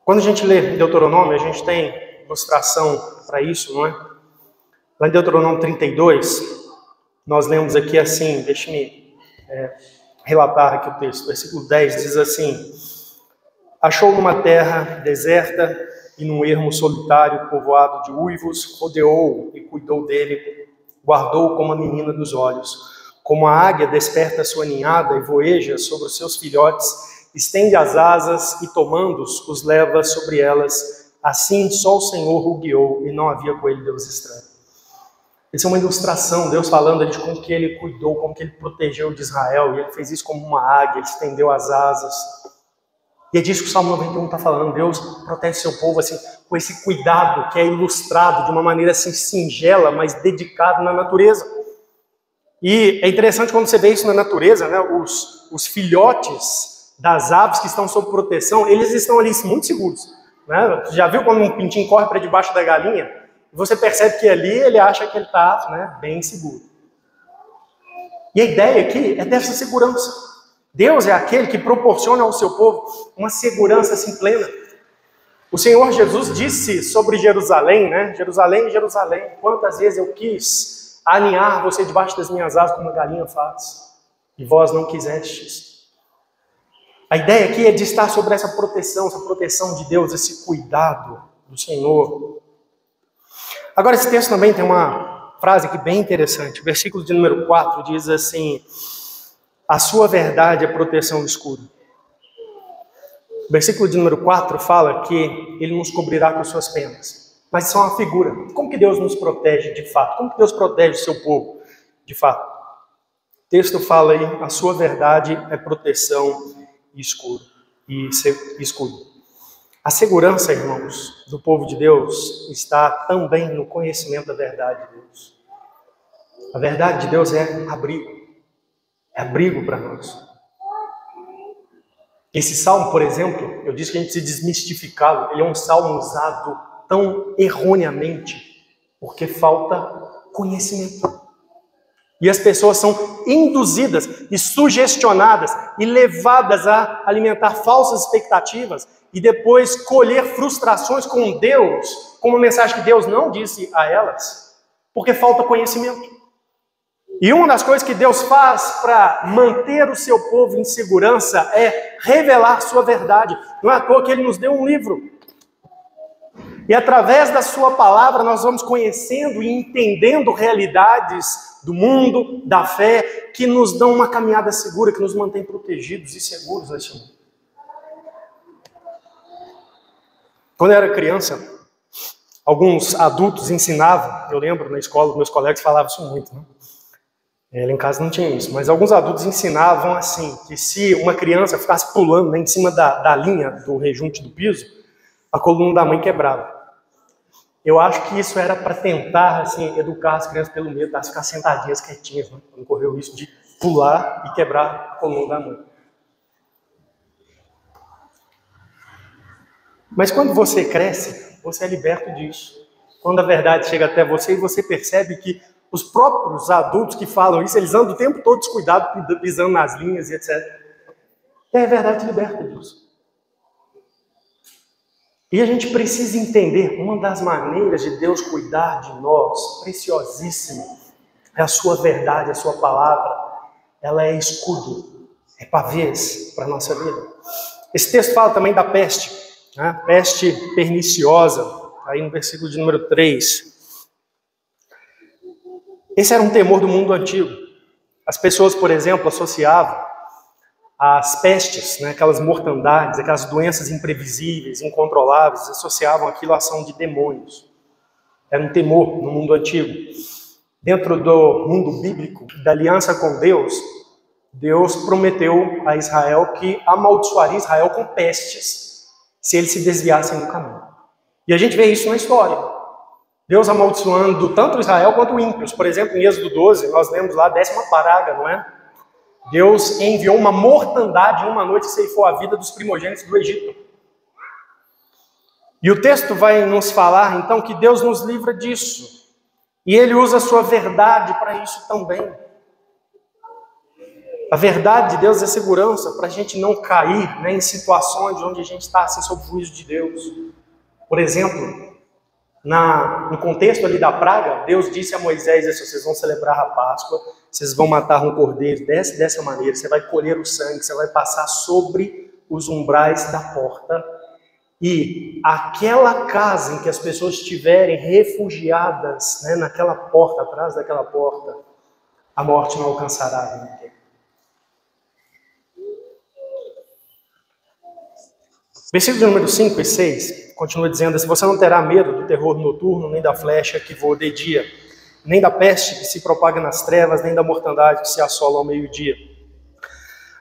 Quando a gente lê Deuteronômio, a gente tem ilustração para isso, não é? Lá em Deuteronômio 32, nós lemos aqui assim, deixe-me relatar aqui o texto, versículo 10 diz assim: achou numa terra deserta e num ermo solitário, povoado de uivos, rodeou e cuidou dele, guardou como a menina dos olhos. Como a águia desperta sua ninhada e voeja sobre os seus filhotes, estende as asas e tomando-os, os leva sobre elas. Assim só o Senhor o guiou e não havia com ele Deus estranho. Essa é uma ilustração, Deus falando de como que ele cuidou, como que ele protegeu de Israel, e ele fez isso como uma águia, ele estendeu as asas. E é disso que o Salmo 91 está falando. Deus protege seu povo assim, com esse cuidado que é ilustrado de uma maneira assim singela, mas dedicado na natureza. E é interessante quando você vê isso na natureza, né? Os filhotes das aves que estão sob proteção, eles estão ali muito seguros. Né? Você já viu quando um pintinho corre para debaixo da galinha? Você percebe que ali ele acha que ele está, né, bem seguro. E a ideia aqui é dessa segurança. Deus é aquele que proporciona ao seu povo uma segurança assim plena. O Senhor Jesus disse sobre Jerusalém, né? Jerusalém, Jerusalém, quantas vezes eu quis aninhar você debaixo das minhas asas como uma galinha faz, e vós não quisestes. A ideia aqui é de estar sobre essa proteção de Deus, esse cuidado do Senhor. Agora esse texto também tem uma frase aqui bem interessante. O versículo de número 4 diz assim: a sua verdade é proteção do escuro. O versículo de número 4 fala que ele nos cobrirá com suas penas. Mas isso é uma figura. Como que Deus nos protege de fato? Como que Deus protege o seu povo de fato? O texto fala aí, a sua verdade é proteção e escudo. A segurança, irmãos, do povo de Deus está também no conhecimento da verdade de Deus. A verdade de Deus é abrigo para nós. Esse salmo, por exemplo, eu disse que a gente precisa desmistificá-lo. Ele é um salmo usado tão erroneamente porque falta conhecimento. E as pessoas são induzidas e sugestionadas e levadas a alimentar falsas expectativas e depois colher frustrações com Deus, com uma mensagem que Deus não disse a elas, porque falta conhecimento. E uma das coisas que Deus faz para manter o seu povo em segurança é revelar sua verdade. Não é à toa que Ele nos deu um livro. E através da sua palavra nós vamos conhecendo e entendendo realidades do mundo, da fé, que nos dão uma caminhada segura, que nos mantém protegidos e seguros neste mundo. Quando eu era criança, alguns adultos ensinavam, eu lembro na escola, meus colegas falavam isso muito, né? Lá em casa não tinha isso, mas alguns adultos ensinavam assim, que se uma criança ficasse pulando, né, em cima da linha do rejunte do piso, a coluna da mãe quebrava. Eu acho que isso era para tentar assim, educar as crianças pelo medo, elas ficar sentadinhas quietinhas, né, para não correr o risco de pular e quebrar a coluna da mãe. Mas quando você cresce, você é liberto disso. Quando a verdade chega até você e você percebe que os próprios adultos que falam isso, eles andam o tempo todo descuidados, pisando nas linhas e etc. E a verdade liberta disso. E a gente precisa entender, uma das maneiras de Deus cuidar de nós, preciosíssima, é a sua verdade, a sua palavra. Ela é escudo, é pavês para a nossa vida. Esse texto fala também da peste, né? Peste perniciosa, aí no versículo de número 3. Esse era um temor do mundo antigo. As pessoas, por exemplo, associavam as pestes, né, aquelas mortandades, aquelas doenças imprevisíveis, incontroláveis, associavam aquilo à ação de demônios. Era um temor no mundo antigo. Dentro do mundo bíblico, da aliança com Deus, Deus prometeu a Israel que amaldiçoaria Israel com pestes se eles se desviassem do caminho. E a gente vê isso na história. Deus amaldiçoando tanto Israel quanto ímpios. Por exemplo, em Êxodo 12, nós lemos lá a 10ª praga, não é? Deus enviou uma mortandade em uma noite que ceifou a vida dos primogênitos do Egito. E o texto vai nos falar, então, que Deus nos livra disso. E Ele usa a sua verdade para isso também. A verdade de Deus é segurança para a gente não cair, né, em situações onde a gente está assim, sob o juízo de Deus. Por exemplo, no contexto ali da praga, Deus disse a Moisés, vocês vão celebrar a Páscoa, vocês vão matar um cordeiro dessa maneira, você vai colher o sangue, você vai passar sobre os umbrais da porta, e aquela casa em que as pessoas estiverem refugiadas, né, naquela porta, atrás daquela porta, a morte não alcançará ninguém. Versículo número 5 e 6, continua dizendo assim: você não terá medo do terror noturno, nem da flecha que voa de dia, nem da peste que se propaga nas trevas, nem da mortandade que se assola ao meio-dia.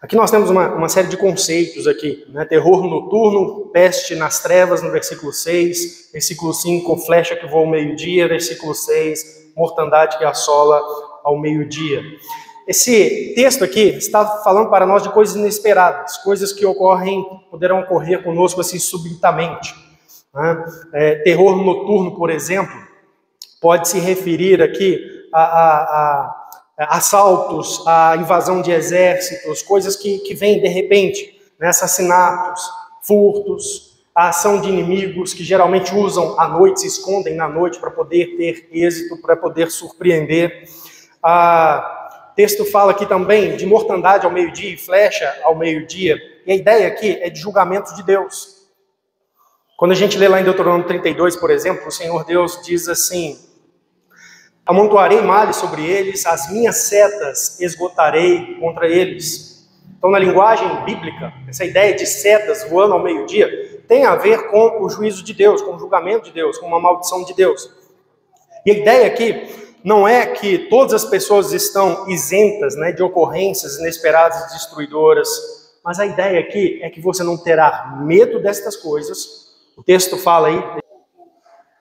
Aqui nós temos uma série de conceitos aqui, né? Terror noturno, peste nas trevas, no versículo 6, versículo 5, flecha que voa ao meio-dia, versículo 6, mortandade que assola ao meio-dia. Esse texto aqui está falando para nós de coisas inesperadas, coisas que poderão ocorrer conosco assim subitamente, né? Terror noturno, por exemplo, pode se referir aqui a assaltos, a invasão de exércitos, coisas que vêm de repente, né? Assassinatos, furtos, a ação de inimigos que geralmente usam a noite, se escondem na noite para poder ter êxito, para poder surpreender. O texto fala aqui também de mortandade ao meio-dia e flecha ao meio-dia. E a ideia aqui é de julgamento de Deus. Quando a gente lê lá em Deuteronômio 32, por exemplo, o Senhor Deus diz assim: amontoarei males sobre eles, as minhas setas esgotarei contra eles. Então, na linguagem bíblica, essa ideia de setas voando ao meio-dia tem a ver com o juízo de Deus, com o julgamento de Deus, com uma maldição de Deus. E a ideia aqui não é que todas as pessoas estão isentas, né, de ocorrências inesperadas e destruidoras, mas a ideia aqui é que você não terá medo destas coisas. O texto fala aí: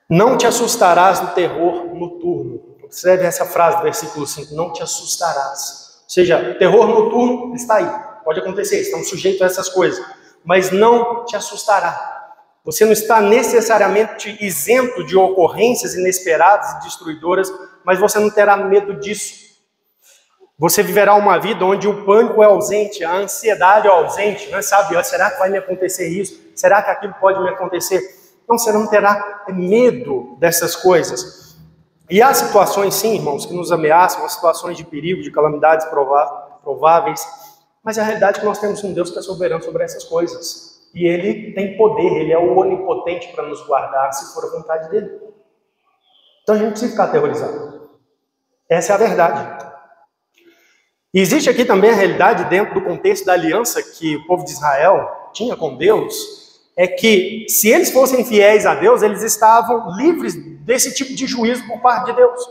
não te assustarás do terror noturno. Observe essa frase do versículo 5, não te assustarás. Ou seja, terror noturno está aí, pode acontecer, estamos sujeitos a essas coisas, mas não te assustará. Você não está necessariamente isento de ocorrências inesperadas e destruidoras, mas você não terá medo disso. Você viverá uma vida onde o pânico é ausente, a ansiedade é ausente, não sabe, será que vai me acontecer isso? Será que aquilo pode me acontecer? Não, você não terá medo dessas coisas. E há situações, sim, irmãos, que nos ameaçam, há situações de perigo, de calamidades prováveis, mas a realidade é que nós temos um Deus que é soberano sobre essas coisas. E Ele tem poder, Ele é o onipotente para nos guardar, se for a vontade dEle. Então a gente não precisa ficar aterrorizado. Essa é a verdade. E existe aqui também a realidade dentro do contexto da aliança que o povo de Israel tinha com Deus, é que se eles fossem fiéis a Deus, eles estavam livres desse tipo de juízo por parte de Deus.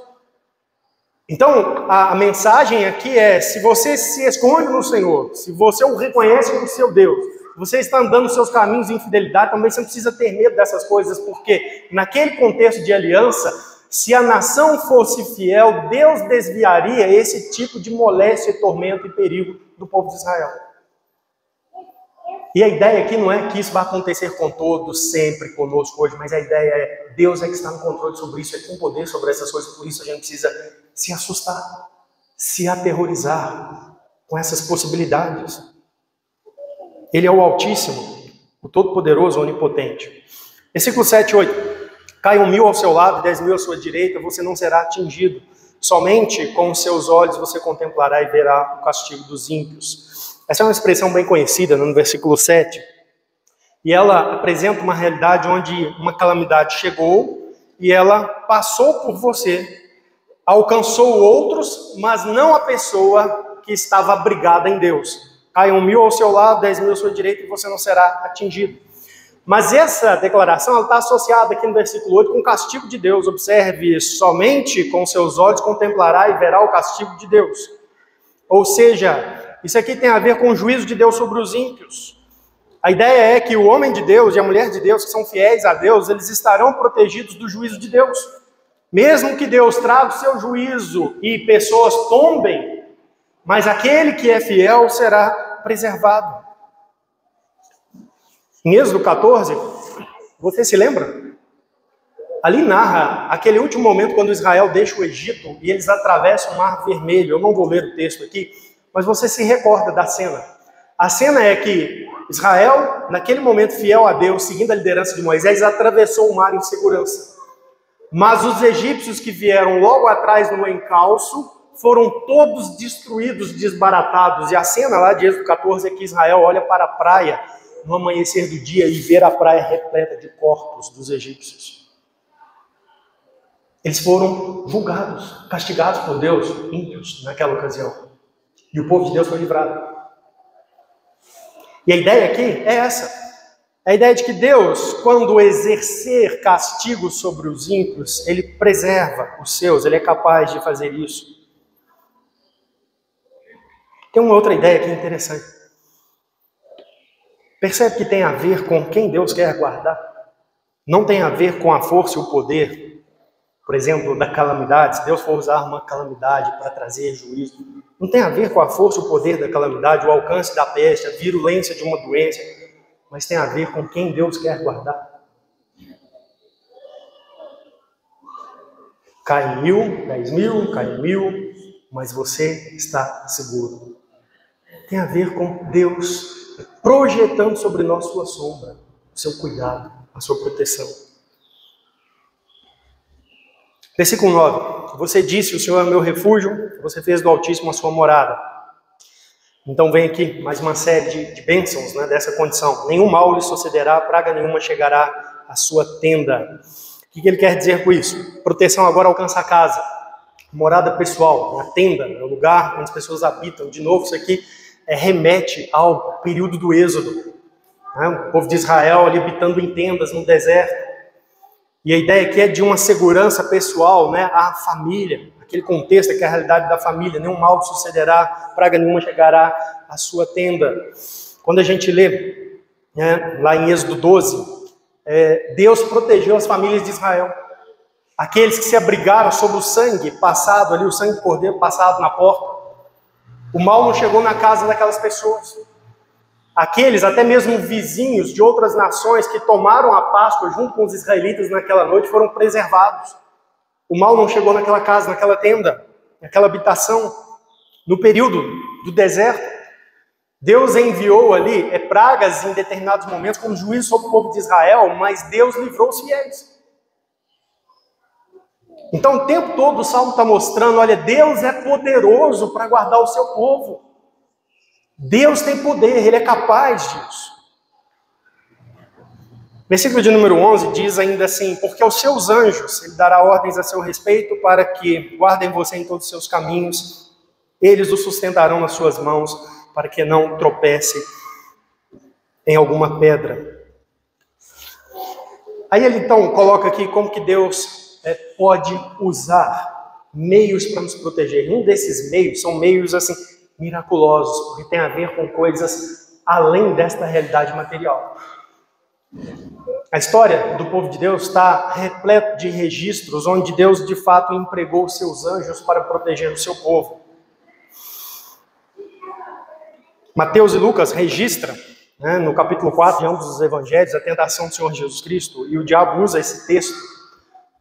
Então, a mensagem aqui é, se você se esconde no Senhor, se você o reconhece como seu Deus, você está andando nos seus caminhos de infidelidade, também você não precisa ter medo dessas coisas, porque naquele contexto de aliança, se a nação fosse fiel, Deus desviaria esse tipo de moléstia, tormento e perigo do povo de Israel. E a ideia aqui não é que isso vai acontecer com todos, sempre, conosco hoje, mas a ideia é, Deus é que está no controle sobre isso, é que tem poder sobre essas coisas, por isso a gente precisa se assustar, se aterrorizar com essas possibilidades. Ele é o Altíssimo, o Todo-Poderoso, o Onipotente. Versículo 7 e 8. Cai 1.000 ao seu lado, 10.000 à sua direita, você não será atingido. Somente com os seus olhos você contemplará e verá o castigo dos ímpios. Essa é uma expressão bem conhecida no versículo 7. E ela apresenta uma realidade onde uma calamidade chegou e ela passou por você, alcançou outros, mas não a pessoa que estava abrigada em Deus. Cai 1.000 ao seu lado, 10.000 à sua direita e você não será atingido. Mas essa declaração está associada aqui no versículo 8 com o castigo de Deus. Observe, somente com seus olhos contemplará e verá o castigo de Deus. Ou seja, isso aqui tem a ver com o juízo de Deus sobre os ímpios. A ideia é que o homem de Deus e a mulher de Deus, que são fiéis a Deus, eles estarão protegidos do juízo de Deus. Mesmo que Deus traga o seu juízo e pessoas tombem, mas aquele que é fiel será preservado. Em Êxodo 14, você se lembra? Ali narra aquele último momento quando Israel deixa o Egito e eles atravessam o Mar Vermelho. Eu não vou ler o texto aqui, mas você se recorda da cena. A cena é que Israel, naquele momento fiel a Deus, seguindo a liderança de Moisés, atravessou o mar em segurança. Mas os egípcios que vieram logo atrás no encalço foram todos destruídos, desbaratados. E a cena lá de Êxodo 14 é que Israel olha para a praia no amanhecer do dia e vê a praia repleta de corpos dos egípcios. Eles foram julgados, castigados por Deus, ímpios, naquela ocasião. E o povo de Deus foi livrado. E a ideia aqui é essa. A ideia de que Deus, quando exercer castigo sobre os ímpios, Ele preserva os seus, Ele é capaz de fazer isso. Tem uma outra ideia aqui interessante. Percebe que tem a ver com quem Deus quer guardar? Não tem a ver com a força e o poder, por exemplo, da calamidade. Se Deus for usar uma calamidade para trazer juízo, não tem a ver com a força e o poder da calamidade, o alcance da peste, a virulência de uma doença, mas tem a ver com quem Deus quer guardar. Cai 1.000, 10.000, cai 1.000, mas você está seguro. Tem a ver com Deus projetando sobre nós sua sombra, o seu cuidado, a sua proteção. Versículo 9. Você disse, o Senhor é meu refúgio, você fez do Altíssimo a sua morada. Então vem aqui mais uma série de bênçãos, né, dessa condição. Nenhum mal lhe sucederá, praga nenhuma chegará à sua tenda. O que ele quer dizer com isso? Proteção agora alcança a casa. Morada pessoal, a tenda, é o lugar onde as pessoas habitam. De novo, isso aqui remete ao período do Êxodo. Né? O povo de Israel ali habitando em tendas no deserto. E a ideia aqui é de uma segurança pessoal, né? A família, aquele contexto que é a realidade da família. Nenhum mal sucederá, praga nenhuma chegará à sua tenda. Quando a gente lê, né, lá em Êxodo 12, Deus protegeu as famílias de Israel. Aqueles que se abrigaram sobre o sangue passado ali, o sangue do cordeiro passado na porta. O mal não chegou na casa daquelas pessoas. Aqueles, até mesmo vizinhos de outras nações que tomaram a Páscoa junto com os israelitas naquela noite, foram preservados. O mal não chegou naquela casa, naquela tenda, naquela habitação. No período do deserto, Deus enviou ali pragas em determinados momentos como juízo sobre o povo de Israel, mas Deus livrou os fiéis. Então o tempo todo o Salmo está mostrando, olha, Deus é poderoso para guardar o seu povo. Deus tem poder, Ele é capaz disso. Versículo de número 11 diz ainda assim, porque aos seus anjos Ele dará ordens a seu respeito para que guardem você em todos os seus caminhos. Eles o sustentarão nas suas mãos para que não tropece em alguma pedra. Aí ele então coloca aqui como que Deus pode usar meios para nos proteger. Um desses meios são meios assim miraculosos, porque tem a ver com coisas além desta realidade material. A história do povo de Deus está repleta de registros onde Deus de fato empregou seus anjos para proteger o seu povo. Mateus e Lucas registram, no capítulo 4 de ambos os evangelhos, a tentação do Senhor Jesus Cristo, e o diabo usa esse texto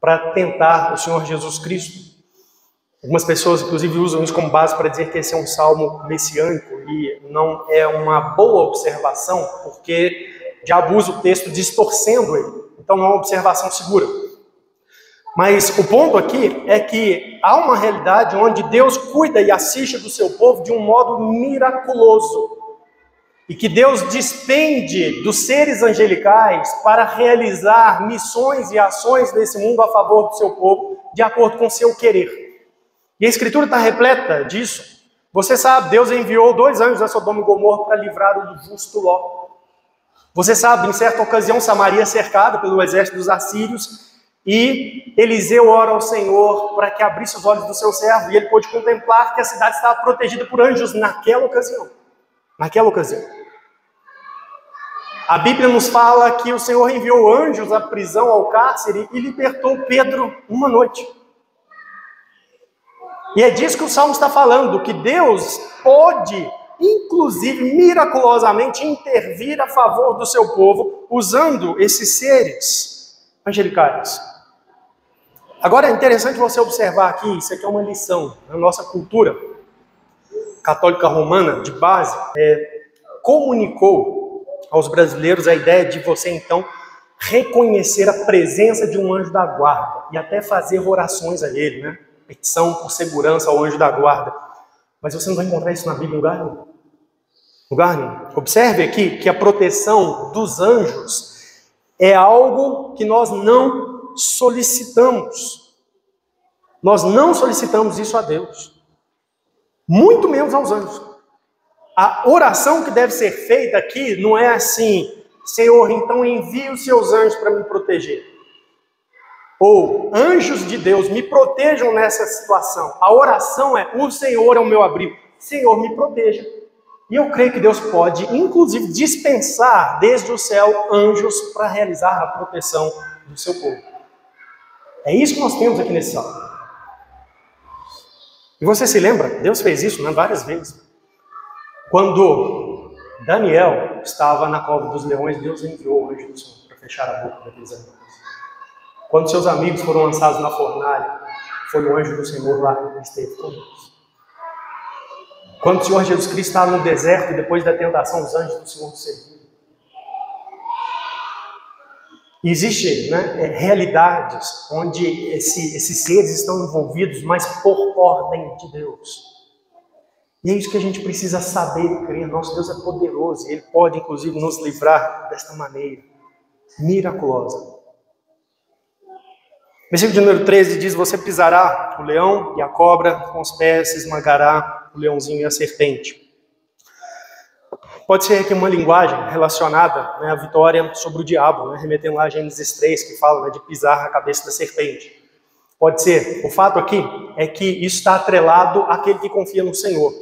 para tentar o Senhor Jesus Cristo. Algumas pessoas, inclusive, usam isso como base para dizer que esse é um salmo messiânico, e não é uma boa observação, porque o diabo usa o texto distorcendo ele, então não é uma observação segura. Mas o ponto aqui é que há uma realidade onde Deus cuida e assiste do seu povo de um modo miraculoso. E que Deus despende dos seres angelicais para realizar missões e ações nesse mundo a favor do seu povo, de acordo com o seu querer. E a Escritura está repleta disso. Você sabe, Deus enviou 2 anjos a Sodoma e Gomorra para livrar o justo Ló. Você sabe, em certa ocasião, Samaria cercada pelo exército dos assírios, e Eliseu ora ao Senhor para que abrisse os olhos do seu servo, e ele pôde contemplar que a cidade estava protegida por anjos naquela ocasião. A Bíblia nos fala que o Senhor enviou anjos à prisão, ao cárcere, e libertou Pedro uma noite. E é disso que o Salmo está falando, que Deus pode, inclusive miraculosamente, intervir a favor do seu povo, usando esses seres angelicais. Agora é interessante você observar aqui, isso aqui é uma lição na nossa cultura católica romana de base, comunicou aos brasileiros a ideia de você então reconhecer a presença de um anjo da guarda e até fazer orações a ele, petição por segurança ao anjo da guarda. Mas você não vai encontrar isso na Bíblia em lugar nenhum. Observe aqui que a proteção dos anjos é algo que nós não solicitamos. Nós não solicitamos isso a Deus, muito menos aos anjos. A oração que deve ser feita aqui não é assim: Senhor, então envie os seus anjos para me proteger. Ou, anjos de Deus, me protejam nessa situação. A oração é: o Senhor é o meu abrigo. Senhor, me proteja. E eu creio que Deus pode, inclusive, dispensar desde o céu anjos para realizar a proteção do seu povo. É isso que nós temos aqui nesse salmo. E você se lembra? Deus fez isso várias vezes. Quando Daniel estava na cova dos leões, Deus enviou o anjo do Senhor para fechar a boca daqueles animais. Quando seus amigos foram lançados na fornalha, foi o anjo do Senhor lá que esteve com eles. Quando o Senhor Jesus Cristo estava no deserto, depois da tentação, os anjos do Senhor o serviram. Existem realidades onde esses seres estão envolvidos, mas por ordem de Deus. E é isso que a gente precisa saber e crer. Nosso Deus é poderoso e Ele pode, inclusive, nos livrar desta maneira miraculosa. Versículo de número 13 diz: você pisará o leão e a cobra, com os pés esmagará o leãozinho e a serpente. Pode ser aqui uma linguagem relacionada à vitória sobre o diabo, remetendo lá a Gênesis 3, que fala de pisar a cabeça da serpente. Pode ser. O fato aqui é que isso está atrelado àquele que confia no Senhor,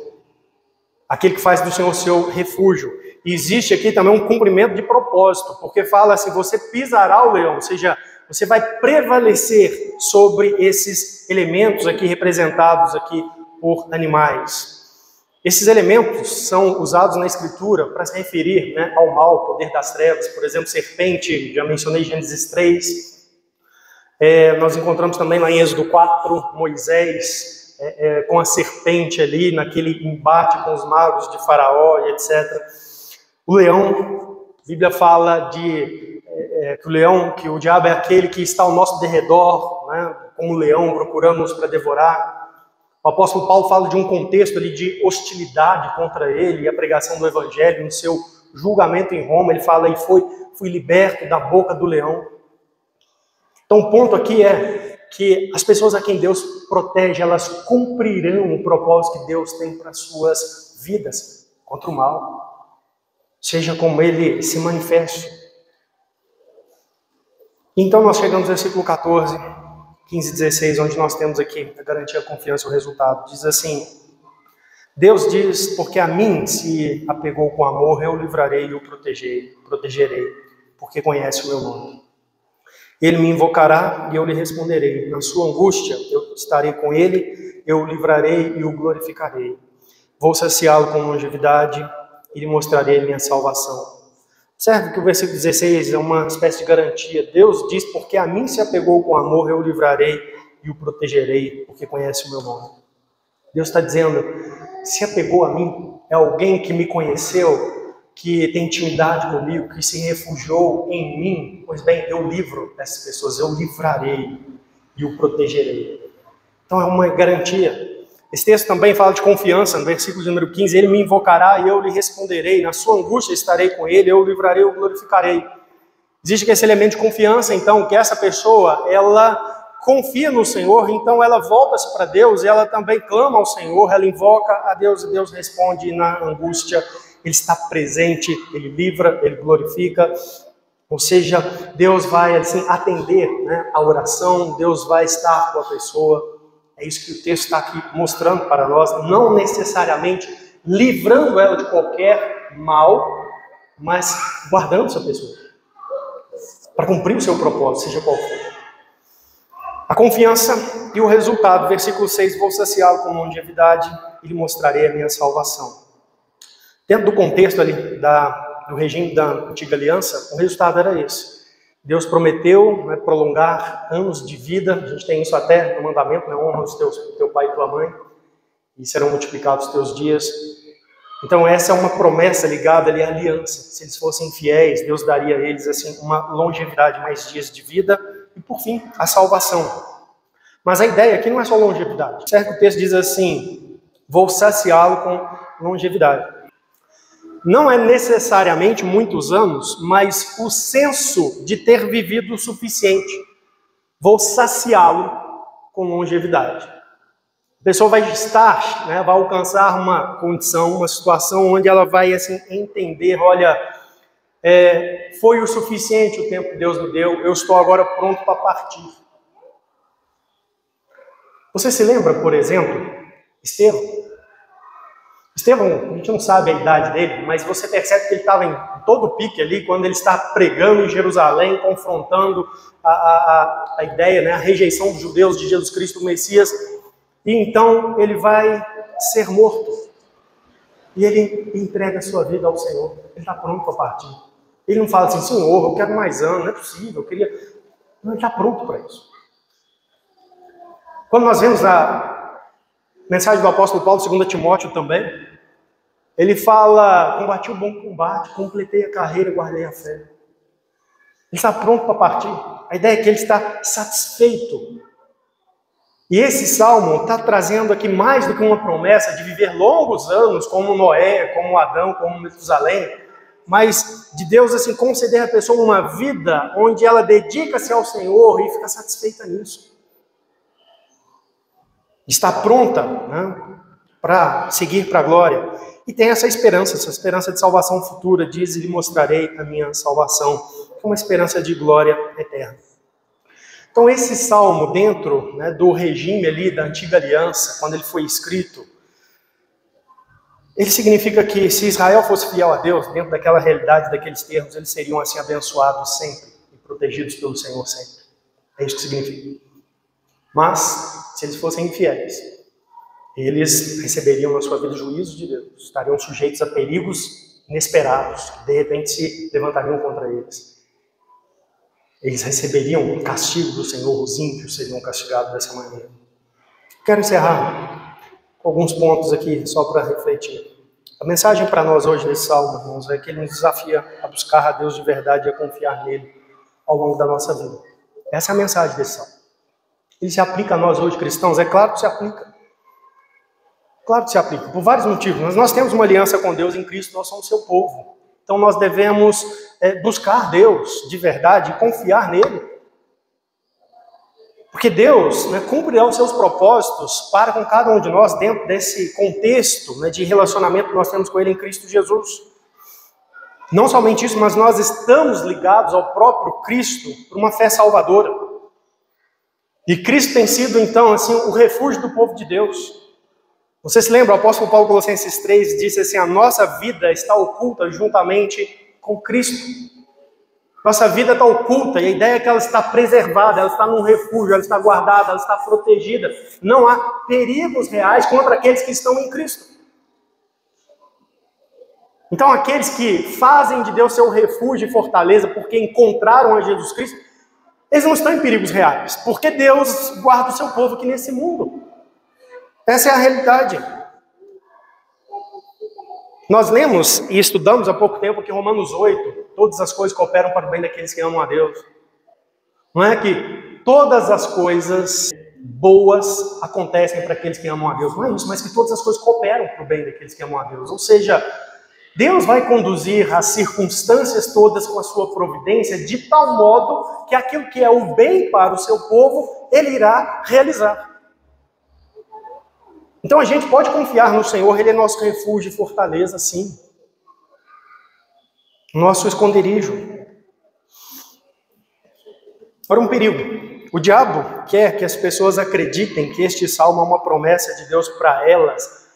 aquele que faz do Senhor seu refúgio. E existe aqui também um cumprimento de propósito, porque fala assim: você pisará o leão, ou seja, você vai prevalecer sobre esses elementos aqui representados aqui por animais. Esses elementos são usados na Escritura para se referir ao mal, ao poder das trevas. Por exemplo, serpente, já mencionei Gênesis 3. Nós encontramos também lá em Êxodo 4, Moisés com a serpente ali, naquele embate com os magos de Faraó e etc. O leão, a Bíblia fala que o diabo é aquele que está ao nosso derredor, como um leão procurando-nos para devorar. O apóstolo Paulo fala de um contexto ali de hostilidade contra ele e a pregação do evangelho. No seu julgamento em Roma, ele fala: e fui liberto da boca do leão. Então o ponto aqui é que as pessoas a quem Deus protege, elas cumprirão o propósito que Deus tem para as suas vidas contra o mal, seja como ele se manifeste. Então nós chegamos no versículo 14, 15 e 16, onde nós temos aqui a garantia, a confiança e o resultado. Diz assim: Deus diz, porque a mim se apegou com amor, eu o livrarei e o protegerei, porque conhece o meu nome. Ele me invocará e eu lhe responderei. Na sua angústia eu estarei com ele, eu o livrarei e o glorificarei. Vou saciá-lo com longevidade e lhe mostrarei minha salvação. Observe que o versículo 16 é uma espécie de garantia. Deus diz, porque a mim se apegou com amor, eu o livrarei e o protegerei, porque conhece o meu nome. Deus está dizendo, se apegou a mim, é alguém que me conheceu, que tem intimidade comigo, que se refugiou em mim. Pois bem, eu livro essas pessoas, eu livrarei e o protegerei. Então é uma garantia. Esse texto também fala de confiança, no versículo de número 15, ele me invocará e eu lhe responderei, na sua angústia estarei com ele, eu o livrarei e o glorificarei. Existe esse elemento de confiança, então, que essa pessoa, ela confia no Senhor, então ela volta-se para Deus, e ela também clama ao Senhor, ela invoca a Deus, e Deus responde na angústia, ele está presente, ele livra, ele glorifica, ou seja, Deus vai assim, atender, né, a oração, Deus vai estar com a pessoa. É isso que o texto está aqui mostrando para nós, não necessariamente livrando ela de qualquer mal, mas guardando essa pessoa, para cumprir o seu propósito, seja qual for. A confiança e o resultado, versículo 6, vou saciá-lo com longevidade e lhe mostrarei a minha salvação. Dentro do contexto ali do regime da antiga aliança, o resultado era esse. Deus prometeu, né, prolongar anos de vida, a gente tem isso até no mandamento, né, honra teu pai e tua mãe, e serão multiplicados os teus dias. Então essa é uma promessa ligada ali à aliança. Se eles fossem fiéis, Deus daria a eles assim, uma longevidade, mais dias de vida, e por fim, a salvação. Mas a ideia aqui não é só longevidade. Certo? O texto diz assim, vou saciá-lo com longevidade. Não é necessariamente muitos anos, mas o senso de ter vivido o suficiente. Vou saciá-lo com longevidade. A pessoa vai estar, né, vai alcançar uma condição, uma situação onde ela vai assim, entender, olha, foi o suficiente o tempo que Deus me deu, eu estou agora pronto para partir. Você se lembra, por exemplo, Estevão? Estevão, a gente não sabe a idade dele, mas você percebe que ele estava em todo o pique ali, quando ele está pregando em Jerusalém, confrontando a ideia, né, a rejeição dos judeus de Jesus Cristo, o Messias, e então ele vai ser morto. E ele entrega a sua vida ao Senhor, ele está pronto para partir. Ele não fala assim, Senhor, eu quero mais anos, não é possível, eu queria... Não, ele está pronto para isso. Quando nós vemos a mensagem do apóstolo Paulo, 2 Timóteo também, ele fala, combati o bom combate, completei a carreira, guardei a fé. Ele está pronto para partir. A ideia é que ele está satisfeito. E esse salmo está trazendo aqui mais do que uma promessa de viver longos anos, como Noé, como Adão, como Metusalém, mas de Deus assim conceder à pessoa uma vida onde ela dedica-se ao Senhor e fica satisfeita nisso. Está pronta, né, para seguir para a glória. E tem essa esperança de salvação futura. Diz, e lhe mostrarei a minha salvação. É uma esperança de glória eterna. Então esse salmo, dentro, né, do regime ali da antiga aliança, quando ele foi escrito, ele significa que se Israel fosse fiel a Deus, dentro daquela realidade, daqueles termos, eles seriam assim abençoados sempre e protegidos pelo Senhor sempre. É isso que significa. Mas, se eles fossem infiéis, eles receberiam na sua vida o juízo de Deus, estariam sujeitos a perigos inesperados, que de repente se levantariam contra eles. Eles receberiam o castigo do Senhor, os ímpios seriam castigados dessa maneira. Quero encerrar com alguns pontos aqui, só para refletir. A mensagem para nós hoje nesse salmo, irmãos, é que ele nos desafia a buscar a Deus de verdade e a confiar nele ao longo da nossa vida. Essa é a mensagem desse salmo. Ele se aplica a nós hoje, cristãos? É claro que se aplica. Claro que se aplica, por vários motivos. Mas nós temos uma aliança com Deus em Cristo, nós somos seu povo. Então nós devemos buscar Deus de verdade e confiar nele. Porque Deus, né, cumprirá os seus propósitos para com cada um de nós dentro desse contexto, né, de relacionamento que nós temos com ele em Cristo Jesus. Não somente isso, mas nós estamos ligados ao próprio Cristo por uma fé salvadora. E Cristo tem sido, então, assim, o refúgio do povo de Deus. Você se lembra, o apóstolo Paulo, Colossenses 3, disse assim: a nossa vida está oculta juntamente com Cristo. Nossa vida está oculta, e a ideia é que ela está preservada, ela está num refúgio, ela está guardada, ela está protegida. Não há perigos reais contra aqueles que estão em Cristo. Então, aqueles que fazem de Deus seu refúgio e fortaleza porque encontraram a Jesus Cristo, eles não estão em perigos reais, porque Deus guarda o seu povo aqui nesse mundo. Essa é a realidade. Nós lemos e estudamos há pouco tempo que Romanos 8, todas as coisas cooperam para o bem daqueles que amam a Deus. Não é que todas as coisas boas acontecem para aqueles que amam a Deus, não é isso, mas que todas as coisas cooperam para o bem daqueles que amam a Deus. Ou seja, Deus vai conduzir as circunstâncias todas com a sua providência de tal modo que aquilo que é o bem para o seu povo, Ele irá realizar. Então a gente pode confiar no Senhor, Ele é nosso refúgio e fortaleza, sim. Nosso esconderijo. Ora, um perigo. O diabo quer que as pessoas acreditem que este salmo é uma promessa de Deus para elas,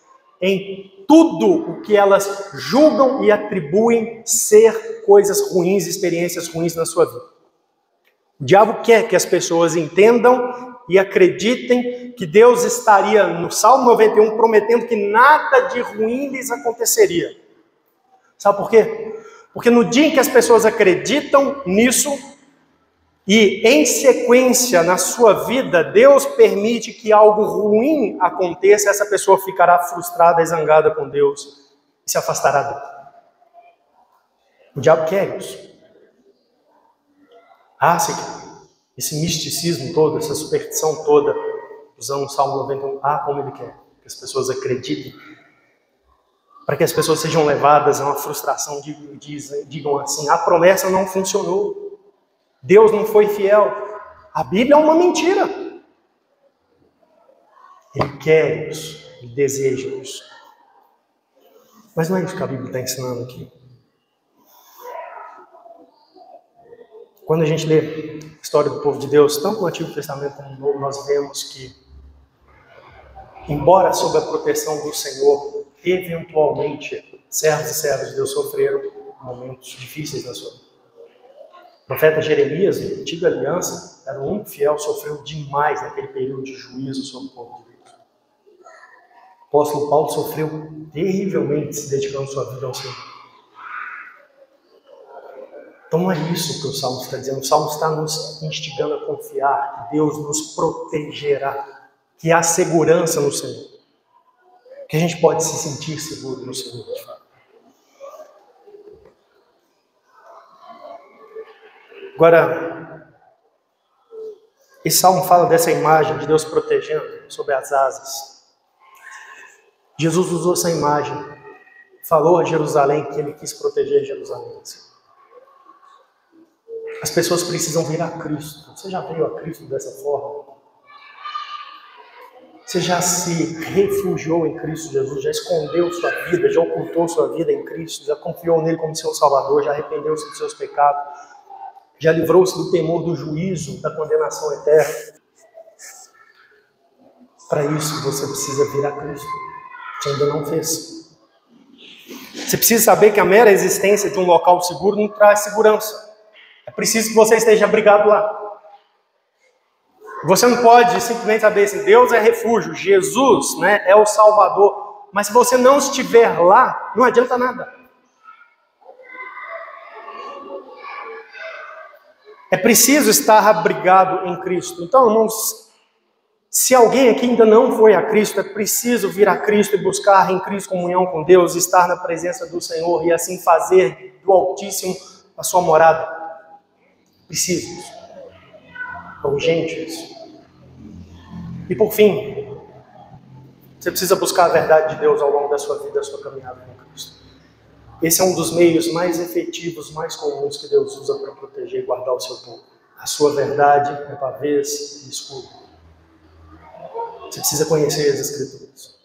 em tudo o que elas julgam e atribuem ser coisas ruins, experiências ruins na sua vida. O diabo quer que as pessoas entendam e acreditem que Deus estaria, no Salmo 91, prometendo que nada de ruim lhes aconteceria. Sabe por quê? Porque no dia em que as pessoas acreditam nisso, e em sequência na sua vida, Deus permite que algo ruim aconteça, essa pessoa ficará frustrada e zangada com Deus e se afastará dele. O diabo quer isso. Esse misticismo todo, essa superstição toda, usando o Salmo 91, como ele quer que as pessoas acreditem, para que as pessoas sejam levadas a uma frustração, digam assim: a promessa não funcionou. Deus não foi fiel. A Bíblia é uma mentira. Ele quer isso. Ele deseja isso. Mas não é isso que a Bíblia está ensinando aqui. Quando a gente lê a história do povo de Deus, tanto no Antigo Testamento como no Novo, nós vemos que, embora sob a proteção do Senhor, eventualmente, servos e servas de Deus sofreram momentos difíceis na sua vida. O profeta Jeremias, na antiga aliança, era um único fiel, sofreu demais naquele período de juízo sobre o povo de Deus. O apóstolo Paulo sofreu terrivelmente se dedicando sua vida ao Senhor. Então não é isso que o Salmo está dizendo. O Salmo está nos instigando a confiar que Deus nos protegerá, que há segurança no Senhor, que a gente pode se sentir seguro no Senhor, de fato. Agora, esse salmo fala dessa imagem de Deus protegendo sob as asas. Jesus usou essa imagem, falou a Jerusalém que ele quis proteger Jerusalém. As pessoas precisam vir a Cristo. Você já veio a Cristo dessa forma? Você já se refugiou em Cristo Jesus, já escondeu sua vida, já ocultou sua vida em Cristo, já confiou nele como seu Salvador, já arrependeu-se dos seus pecados, já livrou-se do temor do juízo, da condenação eterna. Para isso você precisa vir a Cristo. Você ainda não fez. Você precisa saber que a mera existência de um local seguro não traz segurança. É preciso que você esteja abrigado lá. Você não pode simplesmente saber assim: Deus é refúgio, Jesus, é o Salvador. Mas se você não estiver lá, não adianta nada. É preciso estar abrigado em Cristo. Então, irmãos, se alguém aqui ainda não foi a Cristo, é preciso vir a Cristo e buscar em Cristo comunhão com Deus, estar na presença do Senhor e assim fazer do Altíssimo a sua morada. Preciso. É urgente isso. E por fim, você precisa buscar a verdade de Deus ao longo da sua vida, da sua caminhada com Cristo. Esse é um dos meios mais efetivos, mais comuns que Deus usa para proteger e guardar o seu povo. A sua verdade é pavês e escudo. Você precisa conhecer as Escrituras.